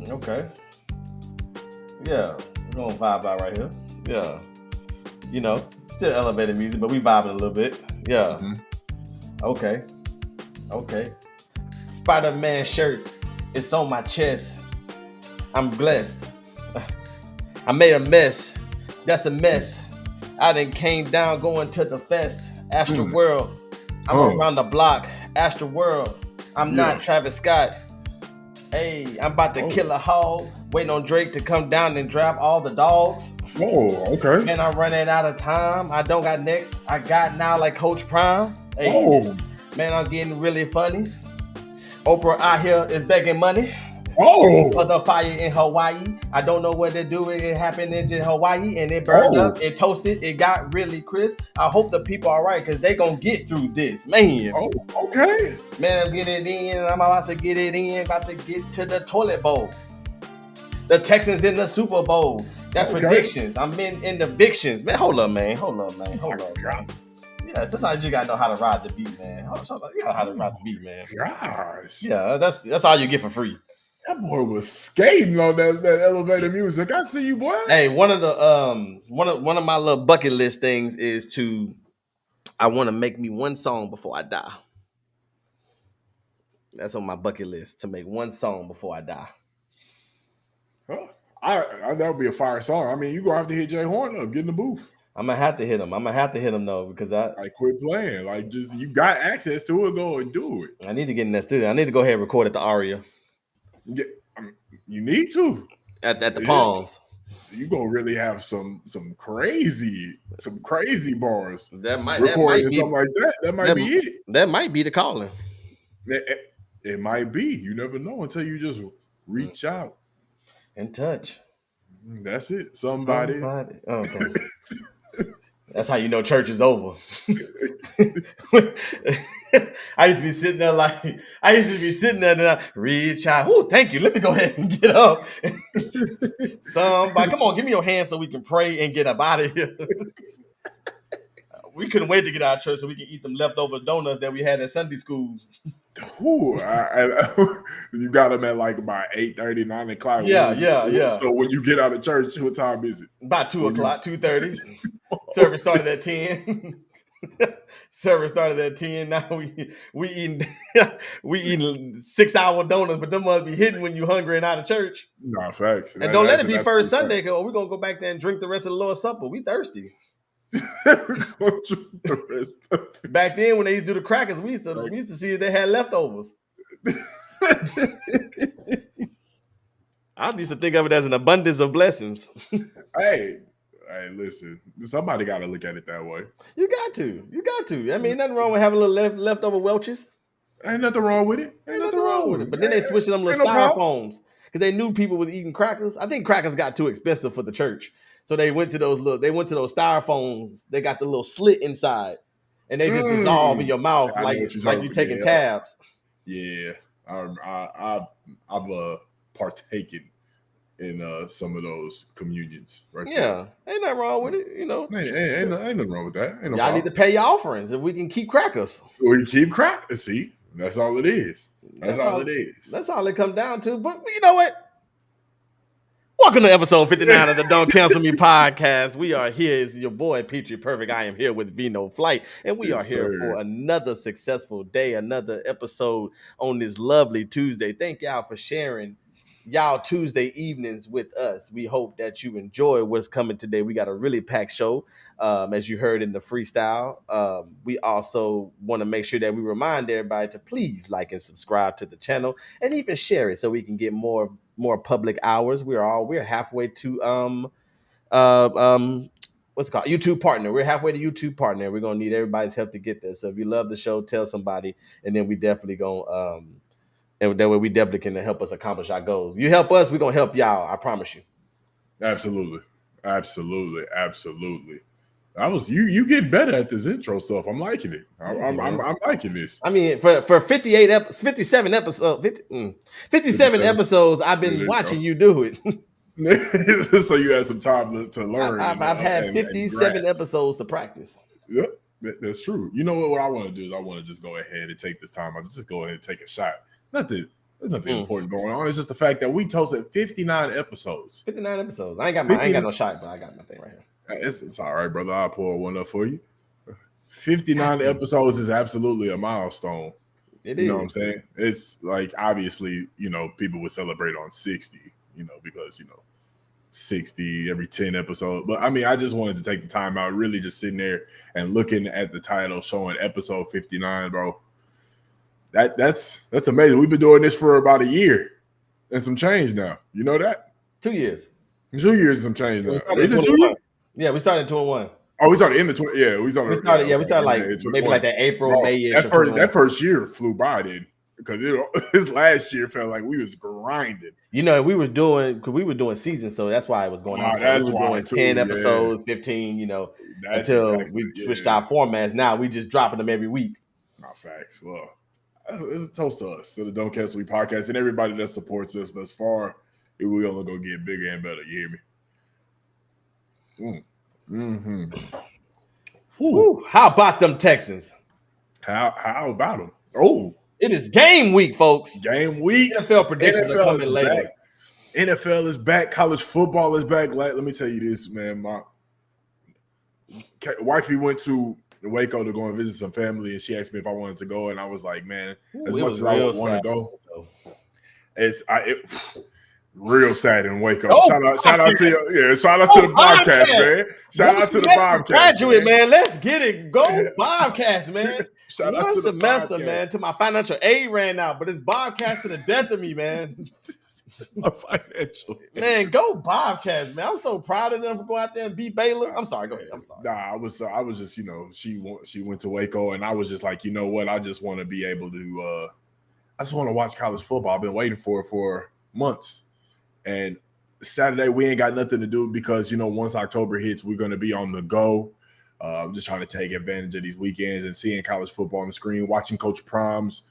Okay. Yeah. We're gonna vibe out right here. Yeah. Still elevated music, but we vibing a little bit. Yeah. Mm-hmm. Okay. Okay. Spider-Man shirt. It's on my chest. I'm blessed. I made a mess. That's the mess. I done came down going to the fest. Astro World. I'm around the block. Astro World. I'm not Travis Scott. Hey, I'm about to kill a hog. Waiting on Drake to come down and drop all the dogs. Oh, okay. Man, I'm running out of time. I don't got next. I got now like Coach Prime. Hey, man, I'm getting really funny. Oprah out here is begging money. For the fire in Hawaii. I don't know what to do. It happened in Hawaii and it burned up. It toasted. It got really crisp. I hope the people are right because they gonna get through this, man. Oh, okay. Man, I'm getting it in. I'm about to get it in. About to get to the toilet bowl. The Texans in the Super Bowl. That's predictions. I'm in the evictions. Man, hold up, man. Yeah, sometimes you gotta know how to ride the beat, man. You gotta know how to ride the beat, man. Gosh. Yeah, that's all you get for free. That boy was skating on that elevator music. I see you, boy. Hey, one of my little bucket list things is I want to make me one song before I die. That's on my bucket list, to make one song before I die. Huh. That would be a fire song. I mean, you gonna have to hit Jay Horn up, get in the booth. I'm gonna have to hit him though, because I quit playing. Like, just you got access to it, go and do it. I need to get in that studio. I need to go ahead and record at the Aria. Yeah, you need to at the Palms. You gonna really have some crazy bars. That might recording be something like that. That might be it. That might be the calling. It might be. You never know until you just reach out and touch. That's it. Somebody. Okay. That's how you know church is over. I used to be sitting there and I reach out. Oh, thank you. Let me go ahead and get up. Somebody, come on, give me your hand so we can pray and get up out of here. We couldn't wait to get out of church so we can eat them leftover donuts that we had at Sunday school. Ooh, you got them at like about 8:30, 9 o'clock. Yeah. So when you get out of church, what time is it? About 2 o'clock, 2:30. Service started at 10. Service started at 10. Now we eating 6-hour donuts, but them must be hitting when you hungry and out of church. No, facts. And don't let it be first Sunday, because we're gonna go back there and drink the rest of the Lord's Supper. We thirsty. Back then when they used to do the crackers, we used to see if they had leftovers. I used to think of it as an abundance of blessings. Hey, listen, somebody got to look at it that way. You got to. I mean, nothing wrong with having a little leftover Welches. Ain't nothing wrong with it. Ain't nothing wrong with it. But then they switched them little styrofoams because they knew people was eating crackers. I think crackers got too expensive for the church. So they went to those styrofoams. They got the little slit inside, and they just dissolve in your mouth like you taking tabs. Yeah, I've partaken in some of those communions. Right. Yeah, ain't nothing wrong with it. Ain't nothing wrong with that. Ain't no y'all need to pay your offerings if we can keep crackers. We keep crackers. See, that's all it is. That's all it is. That's all it comes down to. But you know what? Welcome to episode 59 of the Don't Cancel Me podcast. We are here. It's your boy, Petrie Perfect. I am here with Vino Flight, and we are here for another successful day, another episode on this lovely Tuesday. Thank y'all for sharing y'all Tuesday evenings with us. We hope that you enjoy what's coming today. We got a really packed show, as you heard in the freestyle. We also want to make sure that we remind everybody to please like and subscribe to the channel and even share it so we can get more public hours. We're halfway to what's it called? YouTube partner. We're halfway to YouTube partner. We're gonna need everybody's help to get there. So if you love the show, tell somebody, and then we definitely gonna and that way we definitely can help us accomplish our goals. You help us, we're gonna help y'all. I promise you. Absolutely. You get better at this intro stuff. I'm liking it. I'm liking this. I mean, for 57 episodes, 57 episodes, I've been watching you do it. So you had some time to learn. I've had 57 episodes to practice. Yep, that's true. You know what I want to do is I want to just go ahead and take this time. I'll just go ahead and take a shot. There's nothing important going on. It's just the fact that we toasted 59 episodes. 59 episodes. I ain't got no shot, but I got my thing right here. It's all right, brother. I'll pour one up for you. 59 episodes is absolutely a milestone. It is. You know what I'm saying? It's like, obviously, people would celebrate on 60, because, 60 every 10 episodes. But I mean, I just wanted to take the time out, really just sitting there and looking at the title showing episode 59, bro. That's amazing. We've been doing this for about a year and some change now. You know that? 2 years. 2 years and some change now. Is it 2 years? Yeah, we started in 21. Oh, we started in the 20. Yeah, we started like maybe like that April, May. That first year flew by, then, because this last year felt like we was grinding. We were doing seasons, so that's why it was going on. So that's we were doing 10 episodes, 15. Until we switched our formats. Now we just dropping them every week. Not facts. Well, it's a toast to us, to the Don't Cancel Me podcast, and everybody that supports us thus far. It will only go get bigger and better. You hear me? Mm-hmm. Woo. How about them Texans? How about them? Oh, it is game week, folks. Game week. NFL predictions are coming later. Back. NFL is back. College football is back. Let me tell you this, man. My wifey went to Waco to go and visit some family, and she asked me if I wanted to go, and I was like, man, as much as I want to go, it's real sad in Waco. Shout out to the Bobcats, man. Shout out to the Bobcats. Graduate, man. Let's get it. Go Bobcats, man. Shout out One to semester, man, to my financial aid ran out, but it's Bobcats to the death of me, man. My financial man, go Bobcats, man. I'm so proud of them for going out there and beat Baylor. I'm sorry, go ahead. I'm sorry. Nah, I was just, she went to Waco, and I was just like, you know what? I just want to be able to I just want to watch college football. I've been waiting for months. And Saturday, we ain't got nothing to do because, once October hits, we're going to be on the go. I'm just trying to take advantage of these weekends and seeing college football on the screen, watching Coach Prom's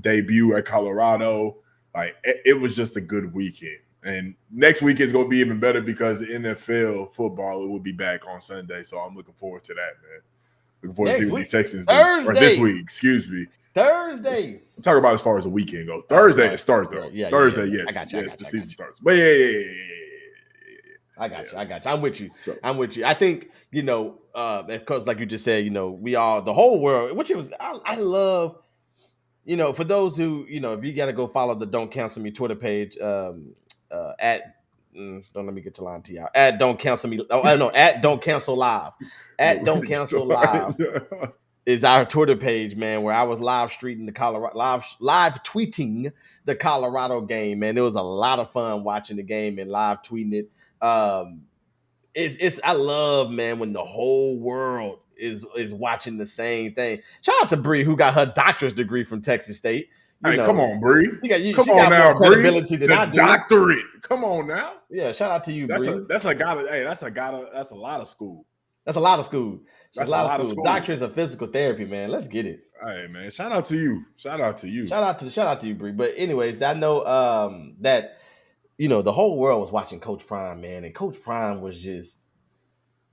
debut at Colorado. Like, it was just a good weekend. And next week is going to be even better because NFL football, it will be back on Sunday. So I'm looking forward to that, man. Looking forward to see what these Texans do. Or this week, excuse me. Thursday. I'm talking about as far as the weekend goes. Thursday it starts, though. Yeah, Thursday, yeah. yes. I got you. Yes, the season starts. But yeah. I got you. I'm with you. I'm with you. I think, because like you just said, we all, the whole world, which it was, I love, for those who, if you got to go follow the Don't Cancel Me Twitter page, don't let me get to line T out. At Don't Cancel Me. Oh, no, at Don't Cancel Live. At Don't Cancel Live is our Twitter page, man, where I was live tweeting the Colorado game, man. It was a lot of fun watching the game and live tweeting it. I love, man, when the whole world is watching the same thing. Shout out to Bree, who got her doctorate degree from Texas State. Come on, Bree. Come on now, Bree. The doctorate. Come on now. Yeah, shout out to you, Bree. That's a lot of school. That's a lot of school. That's a lot of school. Doctorate of physical therapy, man. Let's get it. Hey, man. Shout out to you. Shout out to you, Bree. But anyways, I know that the whole world was watching Coach Prime, man, and Coach Prime was just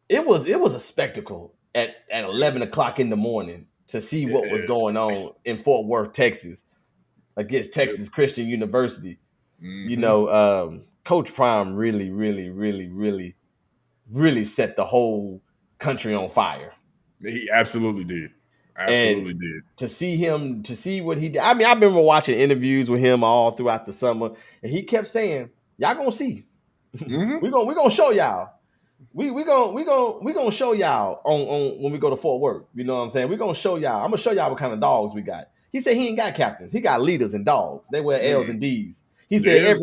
it was a spectacle at 11 o'clock in the morning to see what was going on in Fort Worth, Texas, against Texas Christian University. Mm-hmm. Coach Prime really, really, really, really, really set the whole country on fire. He absolutely did. To see what he did. I mean, I remember watching interviews with him all throughout the summer, and he kept saying, "Y'all gonna see. Mm-hmm. We're gonna show y'all. We gonna show y'all on when we go to Fort Worth. You know what I'm saying? We're gonna show y'all. I'm gonna show y'all what kind of dogs we got." He said he ain't got captains. He got leaders and dogs. They wear L's and D's. He said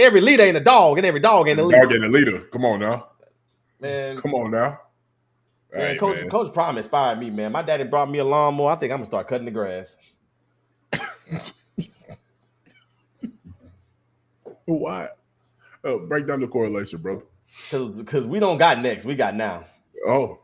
every leader ain't a dog, and every dog ain't a leader. Dog ain't a leader. Come on now. Man. Come on now. Man, Coach Prime inspired me, man. My daddy brought me a lawnmower. I think I'm gonna start cutting the grass. Why? Break down the correlation, brother. Because we don't got next, we got now. Oh,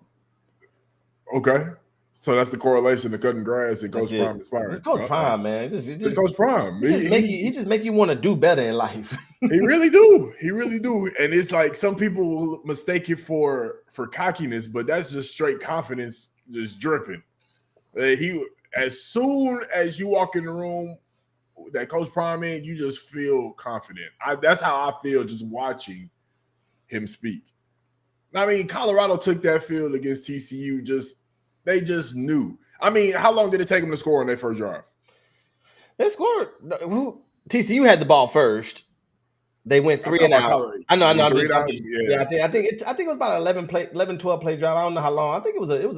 okay. So that's the correlation to cutting grass and Coach Prime inspired. It's Coach Prime, man. It's Coach Prime. He just make you want to do better in life. He really do. He really do. And it's like some people mistake it for cockiness, but that's just straight confidence, just dripping. As soon as you walk in the room that Coach Prime in, you just feel confident. That's how I feel just watching him speak. I mean, Colorado took that field against TCU. They just knew. I mean, how long did it take them to score on their first drive? They scored. TCU had the ball first. They went 3 and out. I know. I think it was about 11, 12 play drive. I don't know how long. I think it was was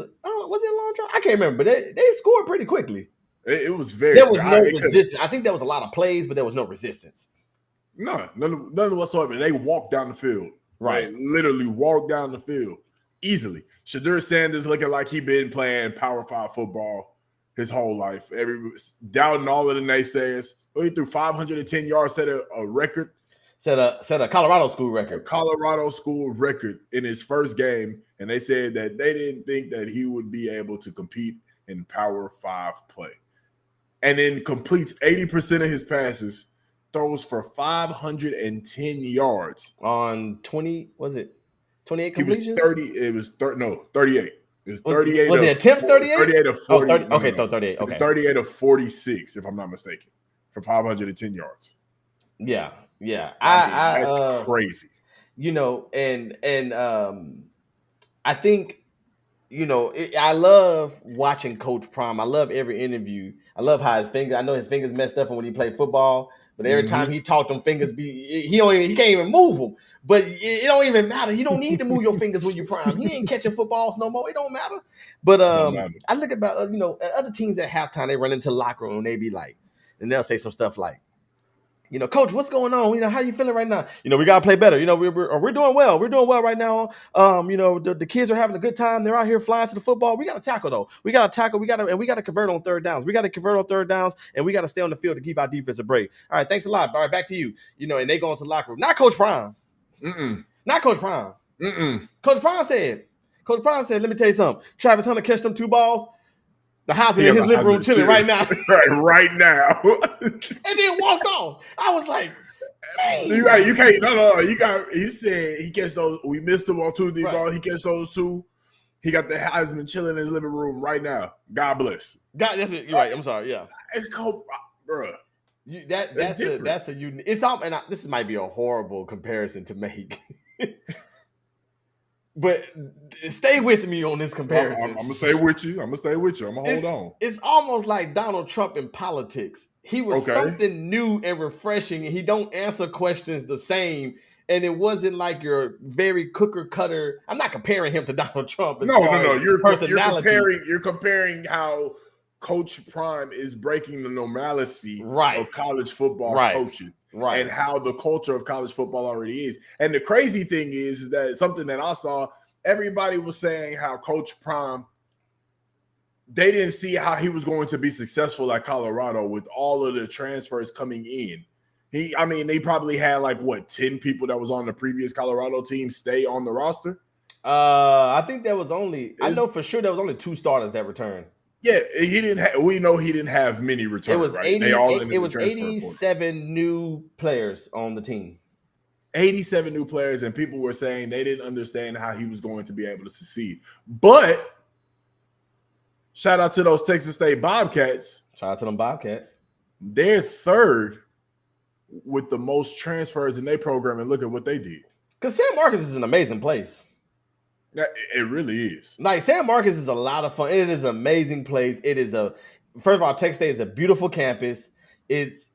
it a long drive? I can't remember, but they scored pretty quickly. It was very. There was no resistance. I think there was a lot of plays, but there was no resistance. No, none whatsoever. They walked down the field. Right. They literally walked down the field easily. Shadur Sanders looking like he been playing Power 5 football his whole life. Doubting all of the naysayers. He threw 510 yards, set a record. Set a Colorado school record. Colorado school record in his first game, and they said that they didn't think that he would be able to compete in Power 5 play. And then completes 80% of his passes, throws for 510 yards. On 20, was it 28 completions? 38. It was 38. It was 38. Was the attempt 38? 38 of 40. Oh, 30, okay, so 38. Okay. It was 38 of 46, if I'm not mistaken, for 510 yards. Yeah. That's crazy. And I think, I love watching Coach Prime. I love every interview. I love how his fingers. I know his fingers messed up from when he played football, but every time he talked, them fingers he can't even move them. But it don't even matter. You don't need to move your fingers when you're Prime. He ain't catching footballs no more. It don't matter. But I look about other teams at halftime. They run into the locker room and they be like, and they'll say some stuff like, Coach, what's going on? How you feeling right now? We gotta play better. We're doing well. We're doing well right now. The kids are having a good time. They're out here flying to the football. We gotta tackle though. We gotta tackle. We gotta convert on third downs. We gotta convert on third downs, and we gotta stay on the field to give our defense a break. All right, thanks a lot. All right, back to you. And they go into the locker room. Not Coach Prime. Not Coach Prime. Coach Prime said, let me tell you something. Travis Hunter catch them 2 balls. The Heisman in his living room chilling right now. right now. And then walked off. I was like, hey. You can't. No. He said he catch those. We missed him on 2 deep balls. He catch those 2. He got the Heisman chilling in his living room right now. God bless. God, that's it. You're right. I'm sorry. Yeah. Bro. That's a unique. It's all, and this might be a horrible comparison to make. But stay with me on this comparison. I'm going to stay with you. I'm going to hold on. It's almost like Donald Trump in politics. He was something new and refreshing, and he don't answer questions the same. And it wasn't like your very cooker cutter. I'm not comparing him to Donald Trump. No. You're comparing how Coach Prime is breaking the normalcy of college football coaches. Right. And how the culture of college football already is. And the crazy thing is that something that I saw, everybody was saying how Coach Prime, they didn't see how he was going to be successful at Colorado with all of the transfers coming in. They probably had 10 people that was on the previous Colorado team stay on the roster? I think there was I know for sure there was only 2 starters that returned. Yeah, we know he didn't have many returns. It was 87 new players on the team. 87 new players, and people were saying they didn't understand how he was going to be able to succeed. But shout out to those Texas State Bobcats. Shout out to them Bobcats. They're 3rd with the most transfers in their program, and look at what they did. Because San Marcos is an amazing place. It really is. San Marcos is a lot of fun. It is an amazing place. It is first of all, Texas State is a beautiful campus. It's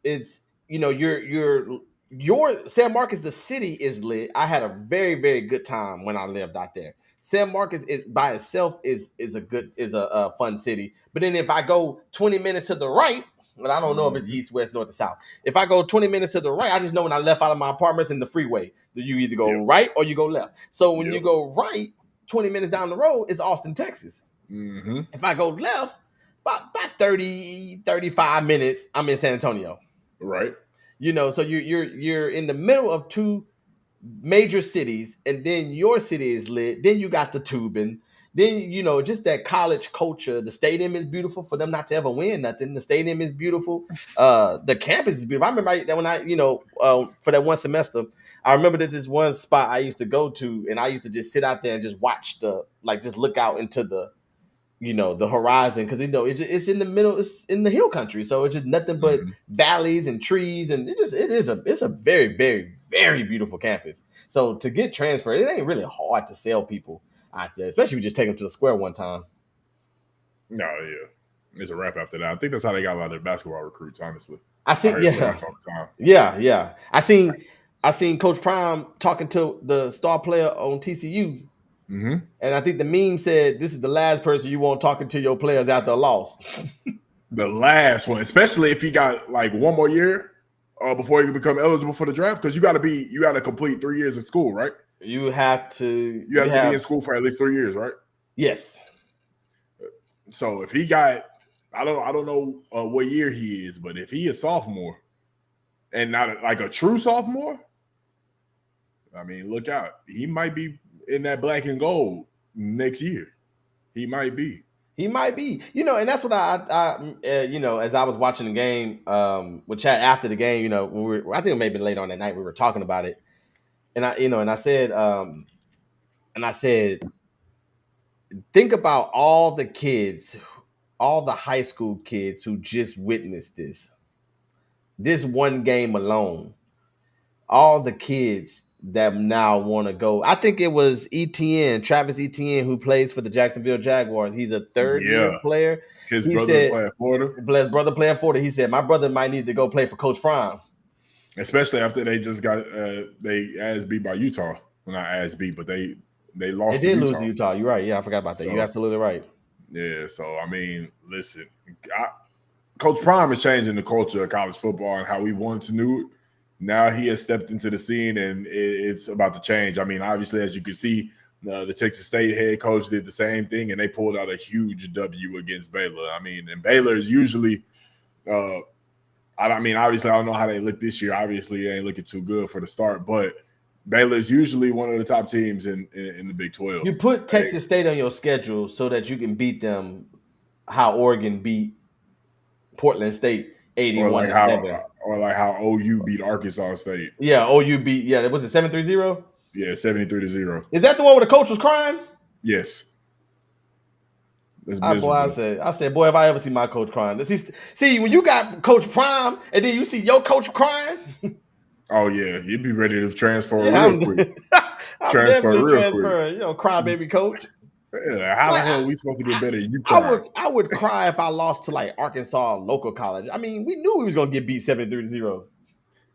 your San Marcos, the city is lit. I had a very, very good time when I lived out there. San Marcos is by itself is a fun city. But then if I go 20 minutes to the right, well, I don't know if it's east, west, north, or south. If I go 20 minutes to the right, I just know when I left out of my apartments in the freeway, you either go right or you go left. So when you go right, 20 minutes down the road is Austin, Texas. Mm-hmm. If I go left, about 30, 35 minutes, I'm in San Antonio. Right. You know, so you're in the middle of two major cities, and then your city is lit. Then you got the tubing. Then, you know, just that college culture. The stadium is beautiful for them not to ever win nothing. The stadium is beautiful. The campus is beautiful. I remember that when I, you know, for that one semester, I remember that this one spot I used to go to, and I used to just sit out there and just watch just look out into the, you know, the horizon, because, you know, it's in the middle, it's in the hill country, so it's just nothing but valleys and trees, and it's a very, very, very beautiful campus. So to get transferred, it ain't really hard to sell people out there, especially if you just take them to the square one time. No, yeah, it's a wrap after that. I think that's how they got a lot of their basketball recruits. Honestly, I see, yeah. I seen Coach Prime talking to the star player on TCU. Mm-hmm. And I think the meme said, "This is the last person you want talking to your players after a loss." The last one, especially if he got like one more year before he can become eligible for the draft, because you got to complete 3 years of school, right? You have to be in school for at least 3 years, right? Yes. So if he got, I don't know what year he is, but if he is sophomore and not like a true sophomore, I mean, look out. He might be in that black and gold next year. He might be. You know, and that's what I you know, as I was watching the game with Chad after the game, you know, when I think it may have been late on that night, we were talking about it. And I said, think about all the kids, all the high school kids who just witnessed this one game alone. All the kids that now want to go. I think it was Travis Etienne, who plays for the Jacksonville Jaguars. He's a third-year player. His brother playing Florida. His brother playing Florida. He said, my brother might need to go play for Coach Prime. Especially after they just got they ass beat by Utah. Well, not ass beat, but they lost. They did lose to Utah. You're right. Yeah, I forgot about that. You're absolutely right. Yeah. So I mean, listen, Coach Prime is changing the culture of college football and how we once knew it. Now he has stepped into the scene, and it's about to change. I mean, obviously, as you can see, the Texas State head coach did the same thing, and they pulled out a huge W against Baylor. I mean, and Baylor is usually, I mean, obviously, I don't know how they look this year. Obviously, they ain't looking too good for the start, but Baylor is usually one of the top teams in the Big 12. You put Texas State on your schedule so that you can beat them how Oregon beat Portland State 81-7. Or like how OU beat Arkansas State. Yeah, OU beat, was it 7-3-0? Yeah, 73-0. Is that the one where the coach was crying? Yes. I said, boy, if I ever see my coach crying. See, when you got Coach Prime and then you see your coach crying. Oh, yeah. You'd be ready to transfer real quick. Transfer quick. You know, crybaby coach. Yeah, how the hell are we supposed to get better? You cry. I would cry if I lost to like Arkansas local college. I mean, we knew we was gonna get beat 73-0.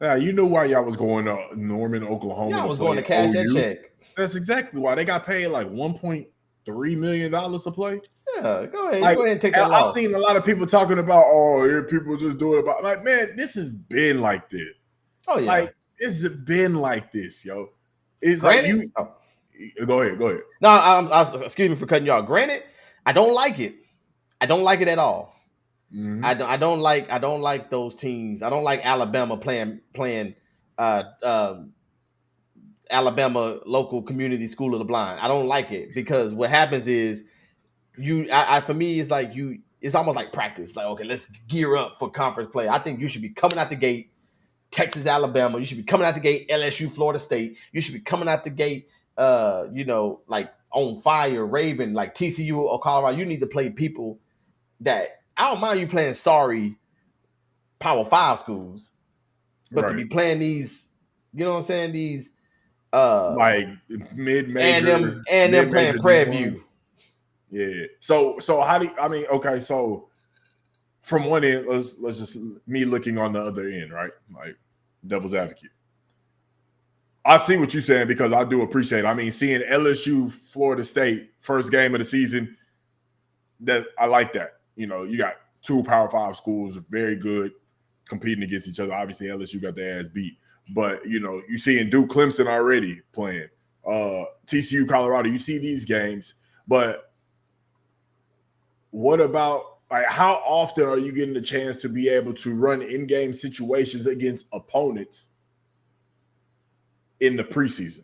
Yeah, you knew why y'all was going to Norman, Oklahoma. Yeah, I was going to cash that check. That's exactly why they got paid like $1.3 million to play. Yeah, go ahead and take that loss. I've seen a lot of people talking about, people just do it about. Like, man, this has been like this. Oh yeah, like it's been like this, yo. It's Granted, like you. Oh. Go ahead. No, excuse me for cutting you off. Granted, I don't like it. I don't like it at all. Mm-hmm. I don't like those teams. I don't like Alabama playing Alabama local community school of the blind. I don't like it because what happens is for me it's like it's almost like practice. Like, okay, let's gear up for conference play. I think you should be coming out the gate Texas, Alabama. You should be coming out the gate LSU, Florida State. You should be coming out the gate like on fire, Raven, like TCU or Colorado. You need to play people that I don't mind you playing sorry Power 5 schools, but to be playing these, you know what I'm saying, these like mid-major and them playing Prairie View. Yeah. So how do you, I mean, okay, so from one end, let's just me looking on the other end, right? Like devil's advocate. I see what you're saying because I do appreciate it. I mean, seeing LSU, Florida State, first game of the season, that I like that. You know, you got two Power 5 schools, very good, competing against each other. Obviously, LSU got their ass beat. But, you know, you seeing Duke Clemson already playing. TCU, Colorado. You see these games, but what about like how often are you getting the chance to be able to run in-game situations against opponents in the preseason?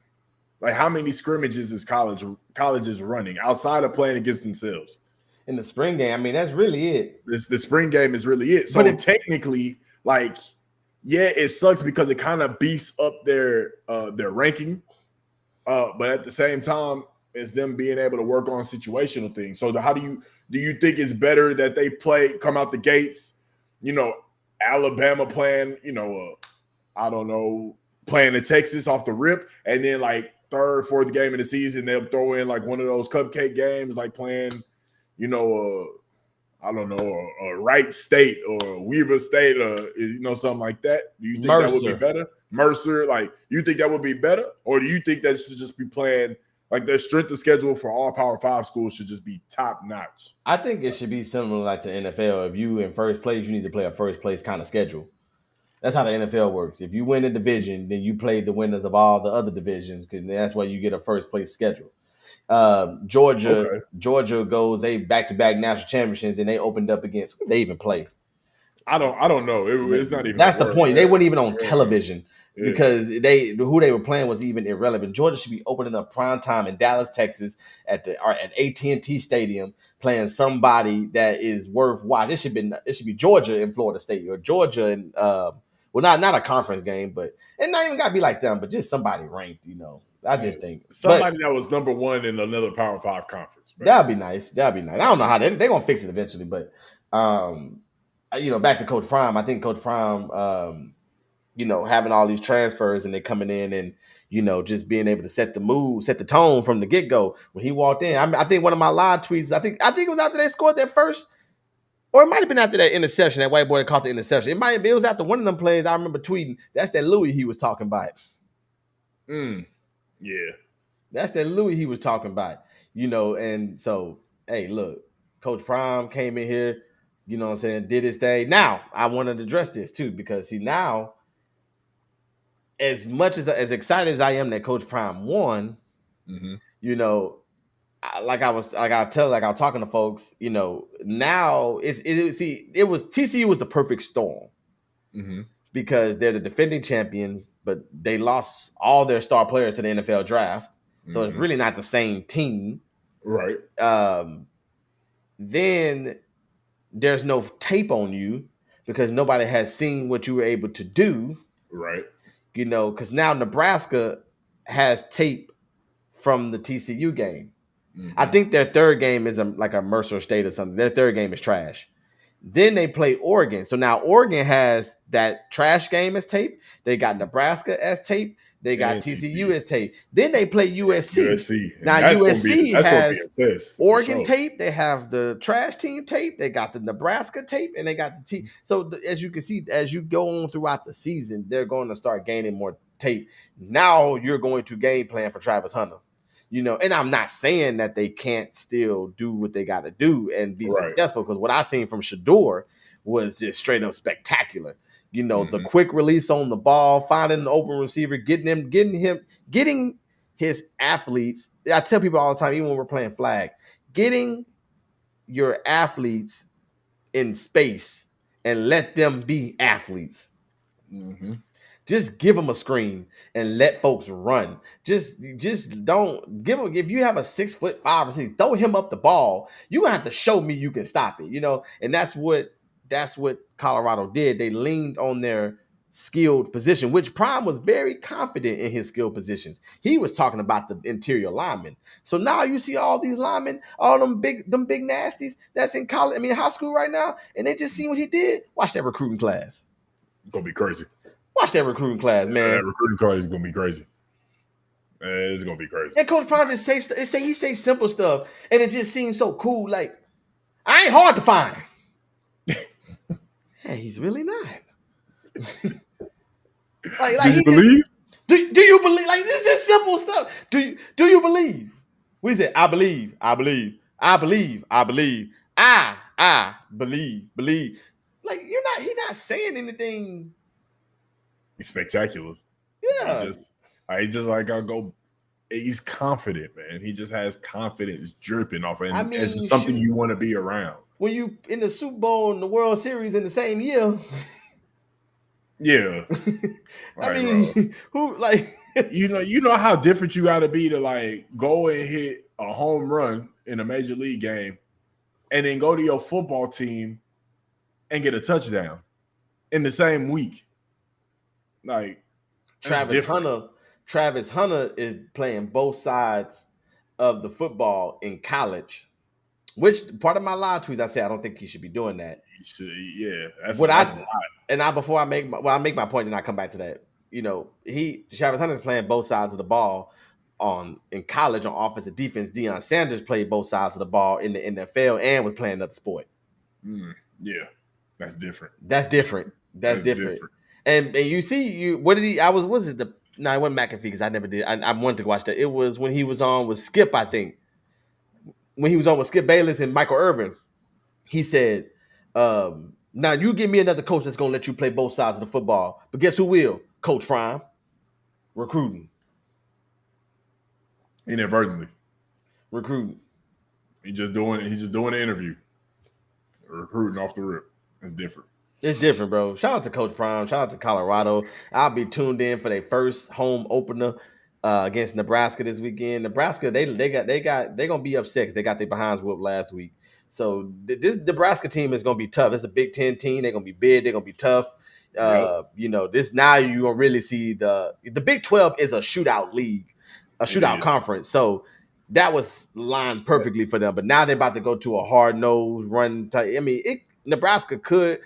Like how many scrimmages is colleges running outside of playing against themselves? In the spring game, I mean, that's really it. The spring game is really it. So technically, like, yeah, it sucks because it kind of beefs up their ranking. But at the same time, it's them being able to work on situational things. So how do you think it's better that they come out the gates, Alabama playing, I don't know, playing in Texas off the rip, and then like third, fourth game of the season, they'll throw in like one of those cupcake games, like playing, I don't know, a Wright State or a Weber State or something like that. Do you think that would be better? Mercer, like, you think that would be better? Or do you think that should just be playing, like, their strength of schedule for all Power 5 schools should just be top notch? I think it should be similar like to NFL. If you in first place, you need to play a first place kind of schedule. That's how the NFL works. If you win a division, then you play the winners of all the other divisions because that's why you get a first place schedule. Georgia goes, they back-to-back national championships, then they opened up against, who they even play? I don't know. It's not even. That's the point. They weren't even on television because who they were playing was even irrelevant. Georgia should be opening up prime time in Dallas, Texas, at AT&T Stadium, playing somebody that is worth watching. It should be Georgia in Florida State or Georgia in not a conference game, but it not even got to be like them, but just somebody ranked. I just think somebody that was number one in another Power 5 conference. Man. That'd be nice. I don't know how they're gonna fix it eventually, but back to Coach Prime. I think Coach Prime, having all these transfers and they coming in and just being able to set the tone from the get go. When he walked in, I think one of my live tweets. I think it was after they scored their first, or it might have been after that interception. That white boy that caught the interception. It was after one of them plays. I remember tweeting. That's that Louis he was talking about. Yeah, that's that Louis he was talking about. And so hey, look, Coach Prime came in here. You know what I'm saying? Did his thing. Now, I wanted to address this too, because now, as much as excited as I am that Coach Prime won, like I was talking to folks, now it was TCU was the perfect storm. Because they're the defending champions, but they lost all their star players to the NFL draft. So it's really not the same team. Right. Then there's no tape on you because nobody has seen what you were able to do. Right. Because now Nebraska has tape from the TCU game. I think their third game is like a Mercer State or something. Their third game is trash. Then they play Oregon. So now Oregon has that trash game as tape. They got Nebraska as tape. They got TCU as tape. Then they play USC. Now USC has Oregon tape. They have the trash team tape. They got the Nebraska tape, and they got the team. So as you can see, as you go on throughout the season, they're going to start gaining more tape. Now you're going to game plan for Travis Hunter. And I'm not saying that they can't still do what they got to do and be successful, because what I seen from Shador was just straight up spectacular. The quick release on the ball, finding an open receiver, getting his athletes. I tell people all the time, even when we're playing flag, getting your athletes in space and let them be athletes. Just give them a screen and let folks run. Just don't give them. If you have a 6'5" receiver, throw him up the ball. You're gonna have to show me you can stop it. And that's what Colorado did. They leaned on their skilled position, which Prime was very confident in his skilled positions. He was talking about the interior linemen. So now you see all these linemen, all them big nasties that's in college. High school right now, and they just seen what he did. Watch that recruiting class. It's gonna be crazy. Watch that recruiting class, man. That recruiting class is gonna be crazy. It's gonna be crazy. And Coach Prime just he say simple stuff, and it just seems so cool. Like, I ain't hard to find. Hey, he's really not. Do you believe? Do you believe? Like, this is just simple stuff. Do you believe? What is it? I believe. I believe. I believe. I believe. I believe. Believe. Like, he's not saying anything. He's spectacular. Yeah. I just like I'll go he's confident, man. He just has confidence dripping off, and I mean, it's just something you want to be around. When you in the Super Bowl and the World Series in the same year. Yeah. I mean, bro. Who like you know how different you got to be to like go and hit a home run in a major league game and then go to your football team and get a touchdown in the same week. Like Travis Hunter is playing both sides of the football in college. Which part of my live tweets I say I don't think he should be doing that. Yeah, that's a lot. And before I make my point, and I come back to that. You know, Travis Hunter is playing both sides of the ball in college on offense and defense. Deion Sanders played both sides of the ball in the NFL and was playing another sport. Yeah, that's different. That's different. And you see, what did he? Was it the? No, it wasn't McAfee because I never did. I wanted to watch that. It was when he was on with Skip, I think. When he was on with Skip Bayless and Michael Irvin, he said, now you give me another coach that's gonna let you play both sides of the football. But guess who will? Coach Prime. Recruiting. Inadvertently. Recruiting. He's just doing an interview. Recruiting off the rip. It's different. It's different, bro. Shout out to Coach Prime. Shout out to Colorado. I'll be tuned in for their first home opener against Nebraska this weekend. Nebraska, they're gonna be upset because they got their behinds whooped last week. So this Nebraska team is gonna be tough. It's a Big Ten team. They're gonna be big. They're gonna be tough. You know, this now you gonna really see the Big 12 is a shootout league, a shootout conference. So that was lined perfectly for them. But now they're about to go to a hard nose run. I mean, Nebraska could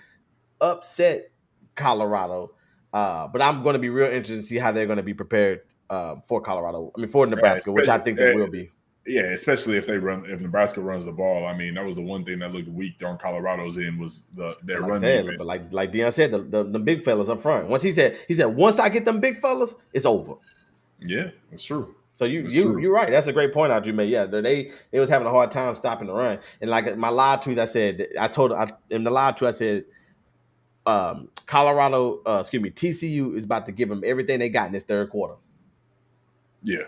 upset Colorado, but I'm going to be real interested to see how they're going to be prepared for Colorado. I mean, for Nebraska, which I think they will be. Yeah, especially if Nebraska runs the ball. I mean, that was the one thing that looked weak on Colorado's end was their run defense. But like Deion said, the big fellas up front. Once he said once I get them big fellas, it's over. Yeah, that's true. So you're right. That's a great point out you made. Yeah, they was having a hard time stopping the run. And like my live tweet, in the live tweet I said, TCU is about to give them everything they got in this third quarter. Yeah.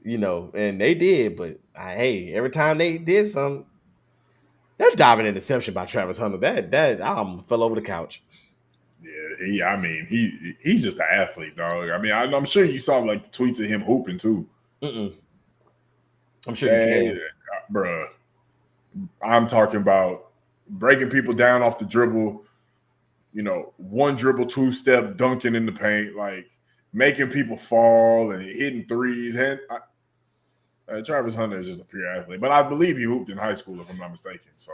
You know, and they did, but hey, every time they did something, that diving interception by Travis Hunter, that I almost fell over the couch. Yeah, he's just an athlete, dog. I mean, I'm sure you saw like tweets of him hooping too. I'm sure you can, bruh. I'm talking about breaking people down off the dribble. You know, one dribble, two step, dunking in the paint, like making people fall and hitting threes. Travis Hunter is just a pure athlete, but I believe he hooped in high school, if I'm not mistaken. So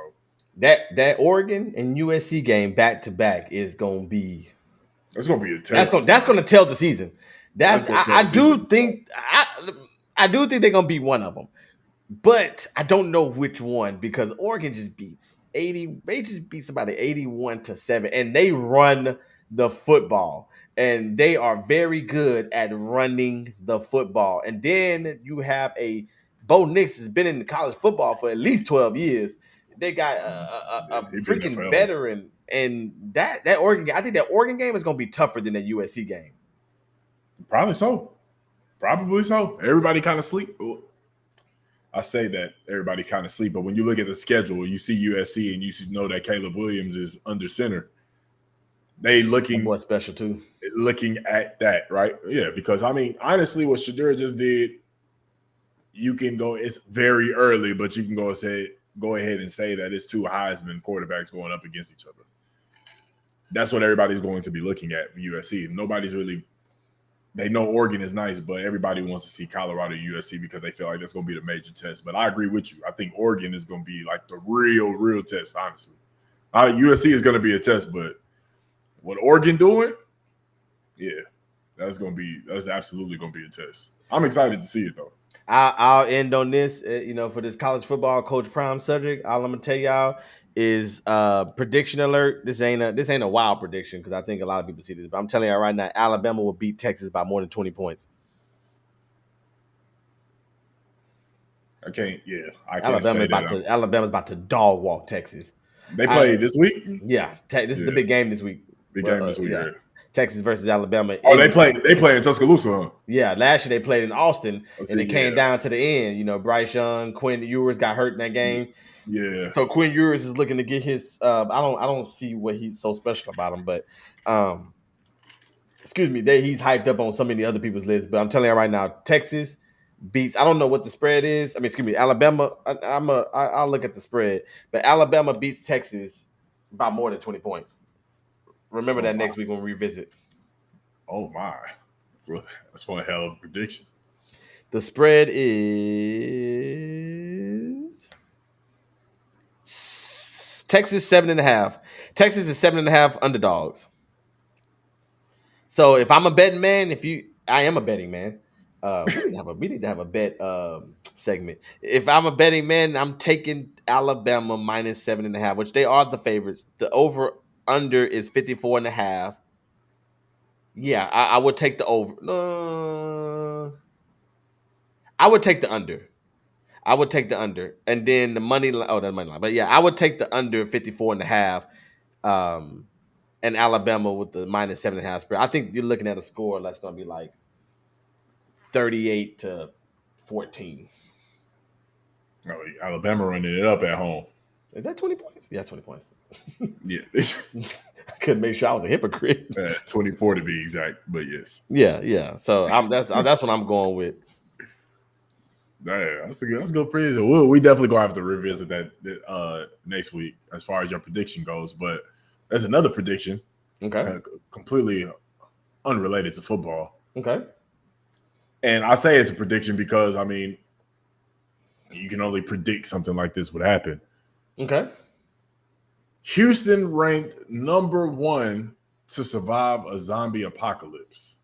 that Oregon and USC game back to back is going to be. It's going to be a test. That's going to tell the season. I do think they're going to be one of them, but I don't know which one because Oregon just beats 80. They just beat somebody 81-7, and they run the football. And they are very good at running the football. And then you have Bo Nix has been in college football for at least 12 years. They got a freaking veteran. And that Oregon game, I think that Oregon game is going to be tougher than the USC game. Probably so. Everybody kind of sleep. I say that everybody kind of sleep, but when you look at the schedule, you see USC and you know that Caleb Williams is under center. They looking special too. Looking at that, right? Yeah, because I mean, honestly, what Shedeur just did, you can go. It's very early, but you can go ahead and say that it's two Heisman quarterbacks going up against each other. That's what everybody's going to be looking at for USC. Nobody's really. They know Oregon is nice, but everybody wants to see Colorado and USC because they feel like that's going to be the major test. But I agree with you. I think Oregon is going to be like the real test. Honestly, USC is going to be a test, but what Oregon doing? Yeah, that's absolutely going to be a test. I'm excited to see it though. I'll end on this. For this college football Coach Prime subject, all I'm gonna tell y'all is prediction alert. This ain't a wild prediction because I think a lot of people see this, but I'm telling y'all right now, Alabama will beat Texas by more than 20 points. I can't Alabama's about to dog walk Texas. They play this week? Yeah, this is the big game this week. Big game this week. Yeah. Texas versus Alabama. Oh, they play in Tuscaloosa, huh? Yeah, last year they played in Austin, and it came Yeah. down to the end. You know, Bryce Young, Quinn Ewers got hurt in that game. Yeah. So Quinn Ewers is looking to get his. I don't see what he's so special about him, but excuse me, he's hyped up on so many other people's lists. But I'm telling you right now, Texas beats. I don't know what the spread is. I mean, excuse me, Alabama. I'll look at the spread, but Alabama beats Texas by more than 20 points. Remember that next week when we revisit. Oh my, that's one hell of a prediction. The spread is Texas 7.5. Texas is 7.5 underdogs. So if I'm a betting man, I am a betting man. We need to have a bet segment. If I'm a betting man, I'm taking Alabama minus 7.5, which they are the favorites. The over under is 54.5. Yeah, I would take the over. I would take the under. I would take the under. And then the money line. Oh, that money line. But yeah, I would take the under 54.5. And Alabama with the minus 7.5 spread. I think you're looking at a score that's going to be like 38-14. Oh, Alabama running it up at home. Is that 20 points? Yeah, 20 points. Yeah. I couldn't make sure I was a hypocrite. 24 to be exact, but yes. Yeah. So that's what I'm going with. Yeah, that's a good prediction. We definitely gonna have to revisit that next week as far as your prediction goes. But there's another prediction, okay, completely unrelated to football. Okay, and I say it's a prediction because I mean, you can only predict something like this would happen. Okay, Houston ranked number 1 to survive a zombie apocalypse.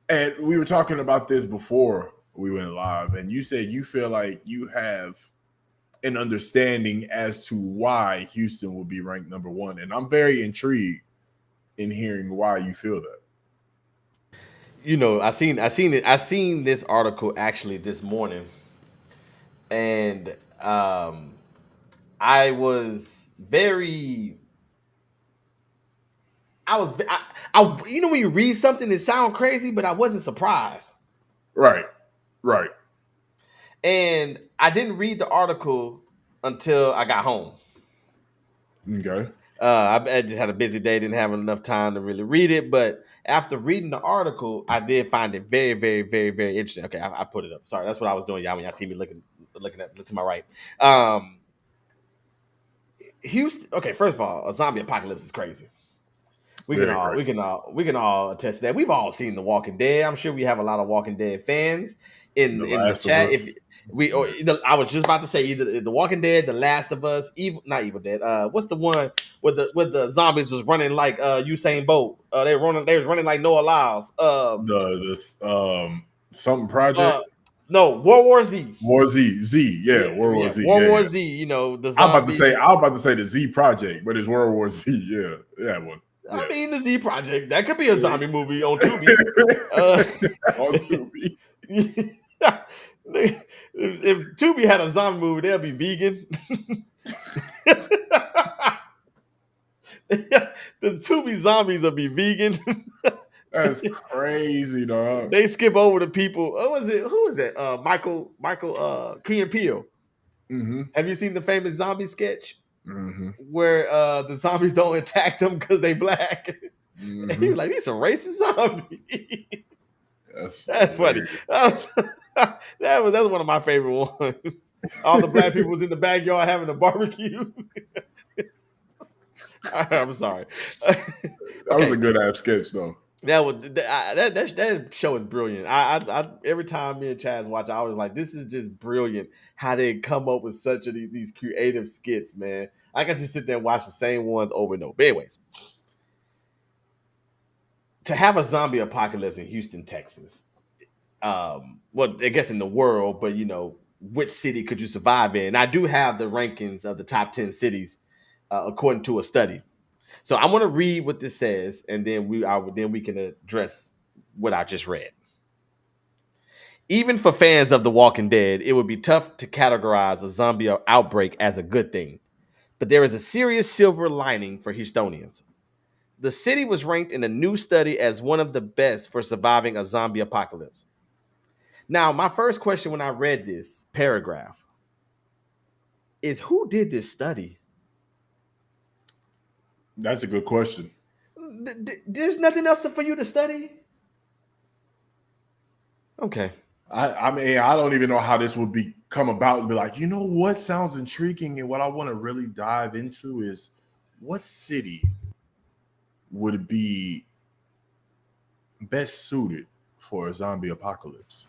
And we were talking about this before we went live, and you said you feel like you have an understanding as to why Houston will be ranked number 1. And I'm very intrigued in hearing why you feel that. You know, I seen this article actually this morning, and I was very. You know when you read something it sounds crazy, but I wasn't surprised. Right. And I didn't read the article until I got home. Okay. I just had a busy day, didn't have enough time to really read it. But after reading the article, I did find it very, very, very, very interesting. Okay, I put it up. Sorry, that's what I was doing, y'all. When y'all see me looking to my right. Houston. Okay, first of all, a zombie apocalypse is crazy. We can all attest to that. We've all seen The Walking Dead. I'm sure we have a lot of Walking Dead fans in the chat. I was just about to say either The Walking Dead, The Last of Us, not Evil Dead. What's the one where the zombies was running like Usain Bolt? They was running like Noah Lyles. Something project. No, World War Z. World War Z. World War Z. You know the zombies. I was about to say the Z Project, but it's World War Z. Yeah, that one. Yeah. I mean, the Z Project. That could be a zombie movie on Tubi. On Tubi. If Tubi had a zombie movie, they'll be vegan. The Tubi zombies will be vegan. That's crazy, dog. They skip over the people. Who was it? Michael Key and Peele. Mm-hmm. Have you seen the famous zombie sketch? Mm-hmm. Where the zombies don't attack them because they black. Mm-hmm. And he was like, "These some racist zombies." That's funny. That's one of my favorite ones. All the black people was in the backyard having a barbecue. I'm sorry. That was a good ass sketch, though. That show is brilliant. I every time me and Chaz watch, I was like, this is just brilliant how they come up with such these creative skits, man. I can just sit there and watch the same ones over and over. But anyways, to have a zombie apocalypse in Houston, Texas, well, I guess in the world, but you know, which city could you survive in? And I do have the rankings of the top 10 cities according to a study. So I want to read what this says, and then we can address what I just read. Even for fans of The Walking Dead, it would be tough to categorize a zombie outbreak as a good thing. But there is a serious silver lining for Houstonians. The city was ranked in a new study as one of the best for surviving a zombie apocalypse. Now, my first question when I read this paragraph is who did this study? That's a good question. There's nothing else for you to study? Okay. I mean, I don't even know how this would come about and be like, you know what sounds intriguing, and what I want to really dive into is what city would be best suited for a zombie apocalypse?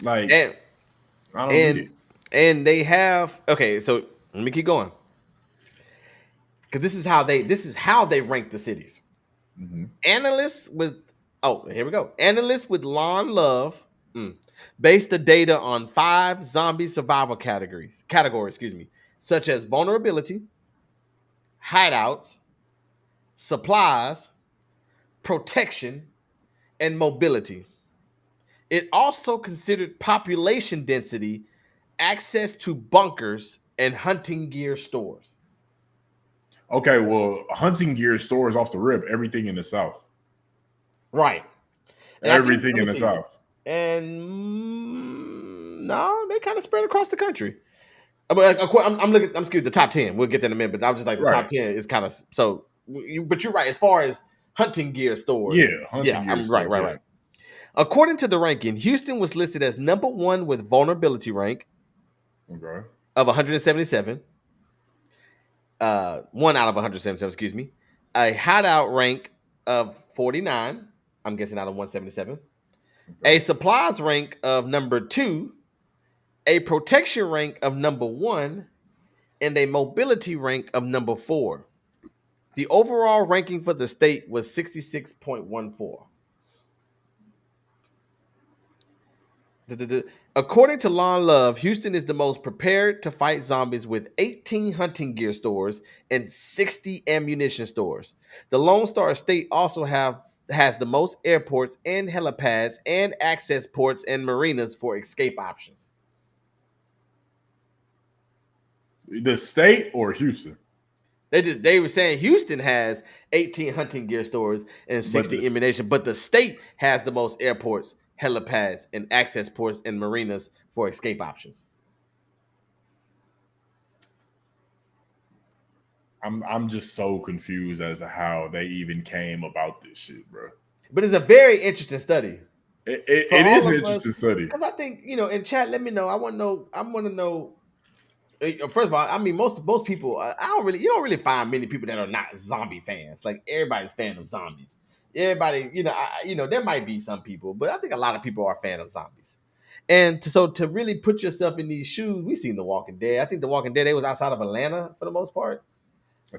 Like, I don't get it. And they have so let me keep going. Because this is how they rank the cities. Mm-hmm. Analysts with here we go. Analysts with Lawn Love based the data on 5 zombie survival categories, such as vulnerability, hideouts, supplies, protection, and mobility. It also considered population density, access to bunkers, and hunting gear stores. Okay, well, hunting gear stores off the rip, everything in the South. Right. And everything in the South. And no, they kind of spread across the country. I'm looking. I'm skewed the top 10. We'll get that in a minute, but I'm just like the top 10 is kind of so. But you're right as far as hunting gear stores. Hunting gear stores. Right. According to the ranking, Houston was listed as number 1 with vulnerability rank of 177. 1 out of 177. Excuse me. A hideout rank of 49. I'm guessing out of 177. A supplies rank of number 2, a protection rank of number 1, and a mobility rank of number 4. The overall ranking for the state was 66.14. According to Lawn Love, Houston is the most prepared to fight zombies with 18 hunting gear stores and 60 ammunition stores. The Lone Star State also has the most airports and helipads and access ports and marinas for escape options. The state or Houston? They were saying Houston has 18 hunting gear stores and 60 ammunition, but the state has the most airports, helipads, and access ports and marinas for escape options. I'm just so confused as to how they even came about this shit, bro. But it's a very interesting study. It is an interesting study. Because I think, in chat, let me know. I want to know. First of all, I mean, most people, you don't really find many people that are not zombie fans. Like everybody's fan of zombies. Everybody, there might be some people, but I think a lot of people are a fan of zombies. And to really put yourself in these shoes, we've seen The Walking Dead. I think The Walking Dead, they was outside of Atlanta for the most part.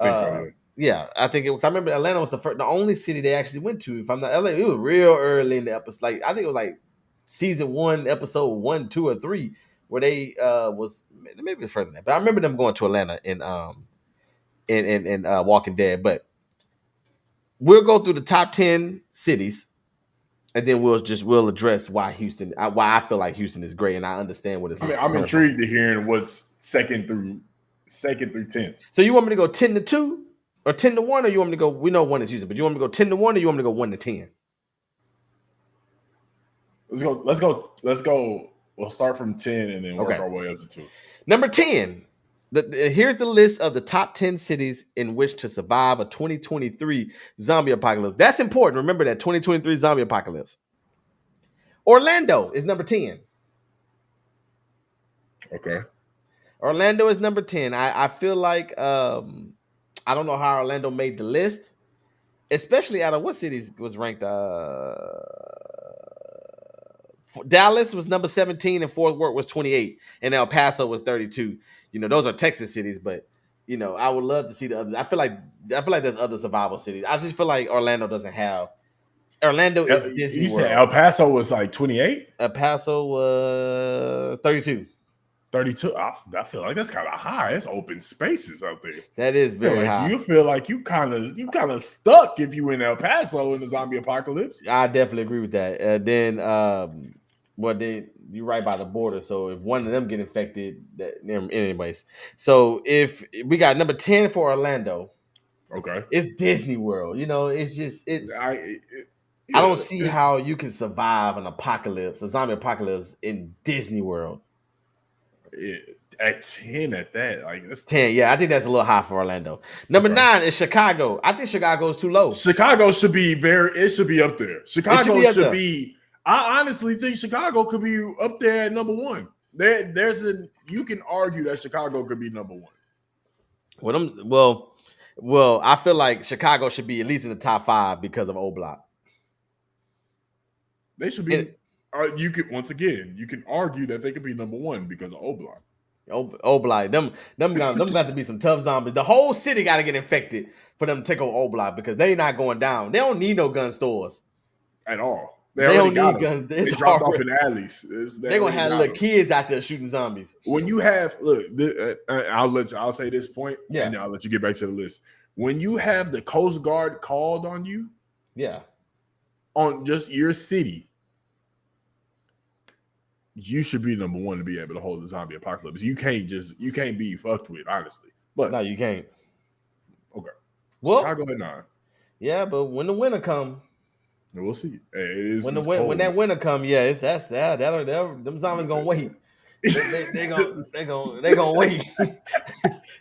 I think so. Yeah, I think it was. I remember Atlanta was the only city they actually went to. If I'm not, it was real early in the episode. Like I think it was like season 1, episode 1, 2, or 3, where they was maybe further than that. But I remember them going to Atlanta in Walking Dead. But we'll go through the top 10 cities, and then we'll address why I feel like Houston is great, and I understand what it's. I'm intrigued to hearing what's second through 10. So you want me to go 10-2 or 10-1, or you want me to go? We know 1 is Houston, but you want me to go 10-1, or you want me to go 1-10? Let's go. We'll start from 10 and then work our way up to 2. Number 10. Here's the list of the top 10 cities in which to survive a 2023 zombie apocalypse. That's important. Remember that 2023 zombie apocalypse. Orlando is number 10. Okay. Orlando is number 10. I feel like I don't know how Orlando made the list, especially out of what cities was ranked. Dallas was number 17 and Fort Worth was 28 and El Paso was 32. Those are Texas cities, but I would love to see the others. I feel like there's other survival cities. I just feel like Orlando doesn't have. Orlando is Disney World. You said El Paso was like 28? El Paso was 32. 32. I feel like that's kind of high. It's open spaces out there. That is very high. You feel like you kind of stuck if you in El Paso in the zombie apocalypse. I definitely agree with that. Then you're right by the border. So if one of them get infected, anyways. So if we got number 10 for Orlando, Okay. It's Disney World. You know, it's just I yeah, don't see how you can survive an apocalypse, a zombie apocalypse in Disney World. At 10 at that. Like that's 10. Yeah, I think that's a little high for Orlando. Number 9 is Chicago. I think Chicago is too low. Chicago should be it should be up there. Chicago should be I honestly think Chicago could be up there at number 1. You can argue that Chicago could be number 1. Well, I feel like Chicago should be at least in the top 5 because of O Block. They should be. You can argue that they could be number 1 because of O Block. O Block, them got to be some tough zombies. The whole city got to get infected for them to take over O Block because they're not going down. They don't need no gun stores at all. They don't need guns. They dropped off in the alleys. They're gonna have little kids out there shooting zombies. When you have I'll say this point, and then I'll let you get back to the list. When you have the Coast Guard called on you, on just your city, you should be number 1 to be able to hold the zombie apocalypse. You can't be fucked with, honestly. But no, you can't. Okay. Well, Chicago at 9. Yeah, but when the winter come, we'll see. It is when that winter come, them zombies gonna wait. They gonna wait.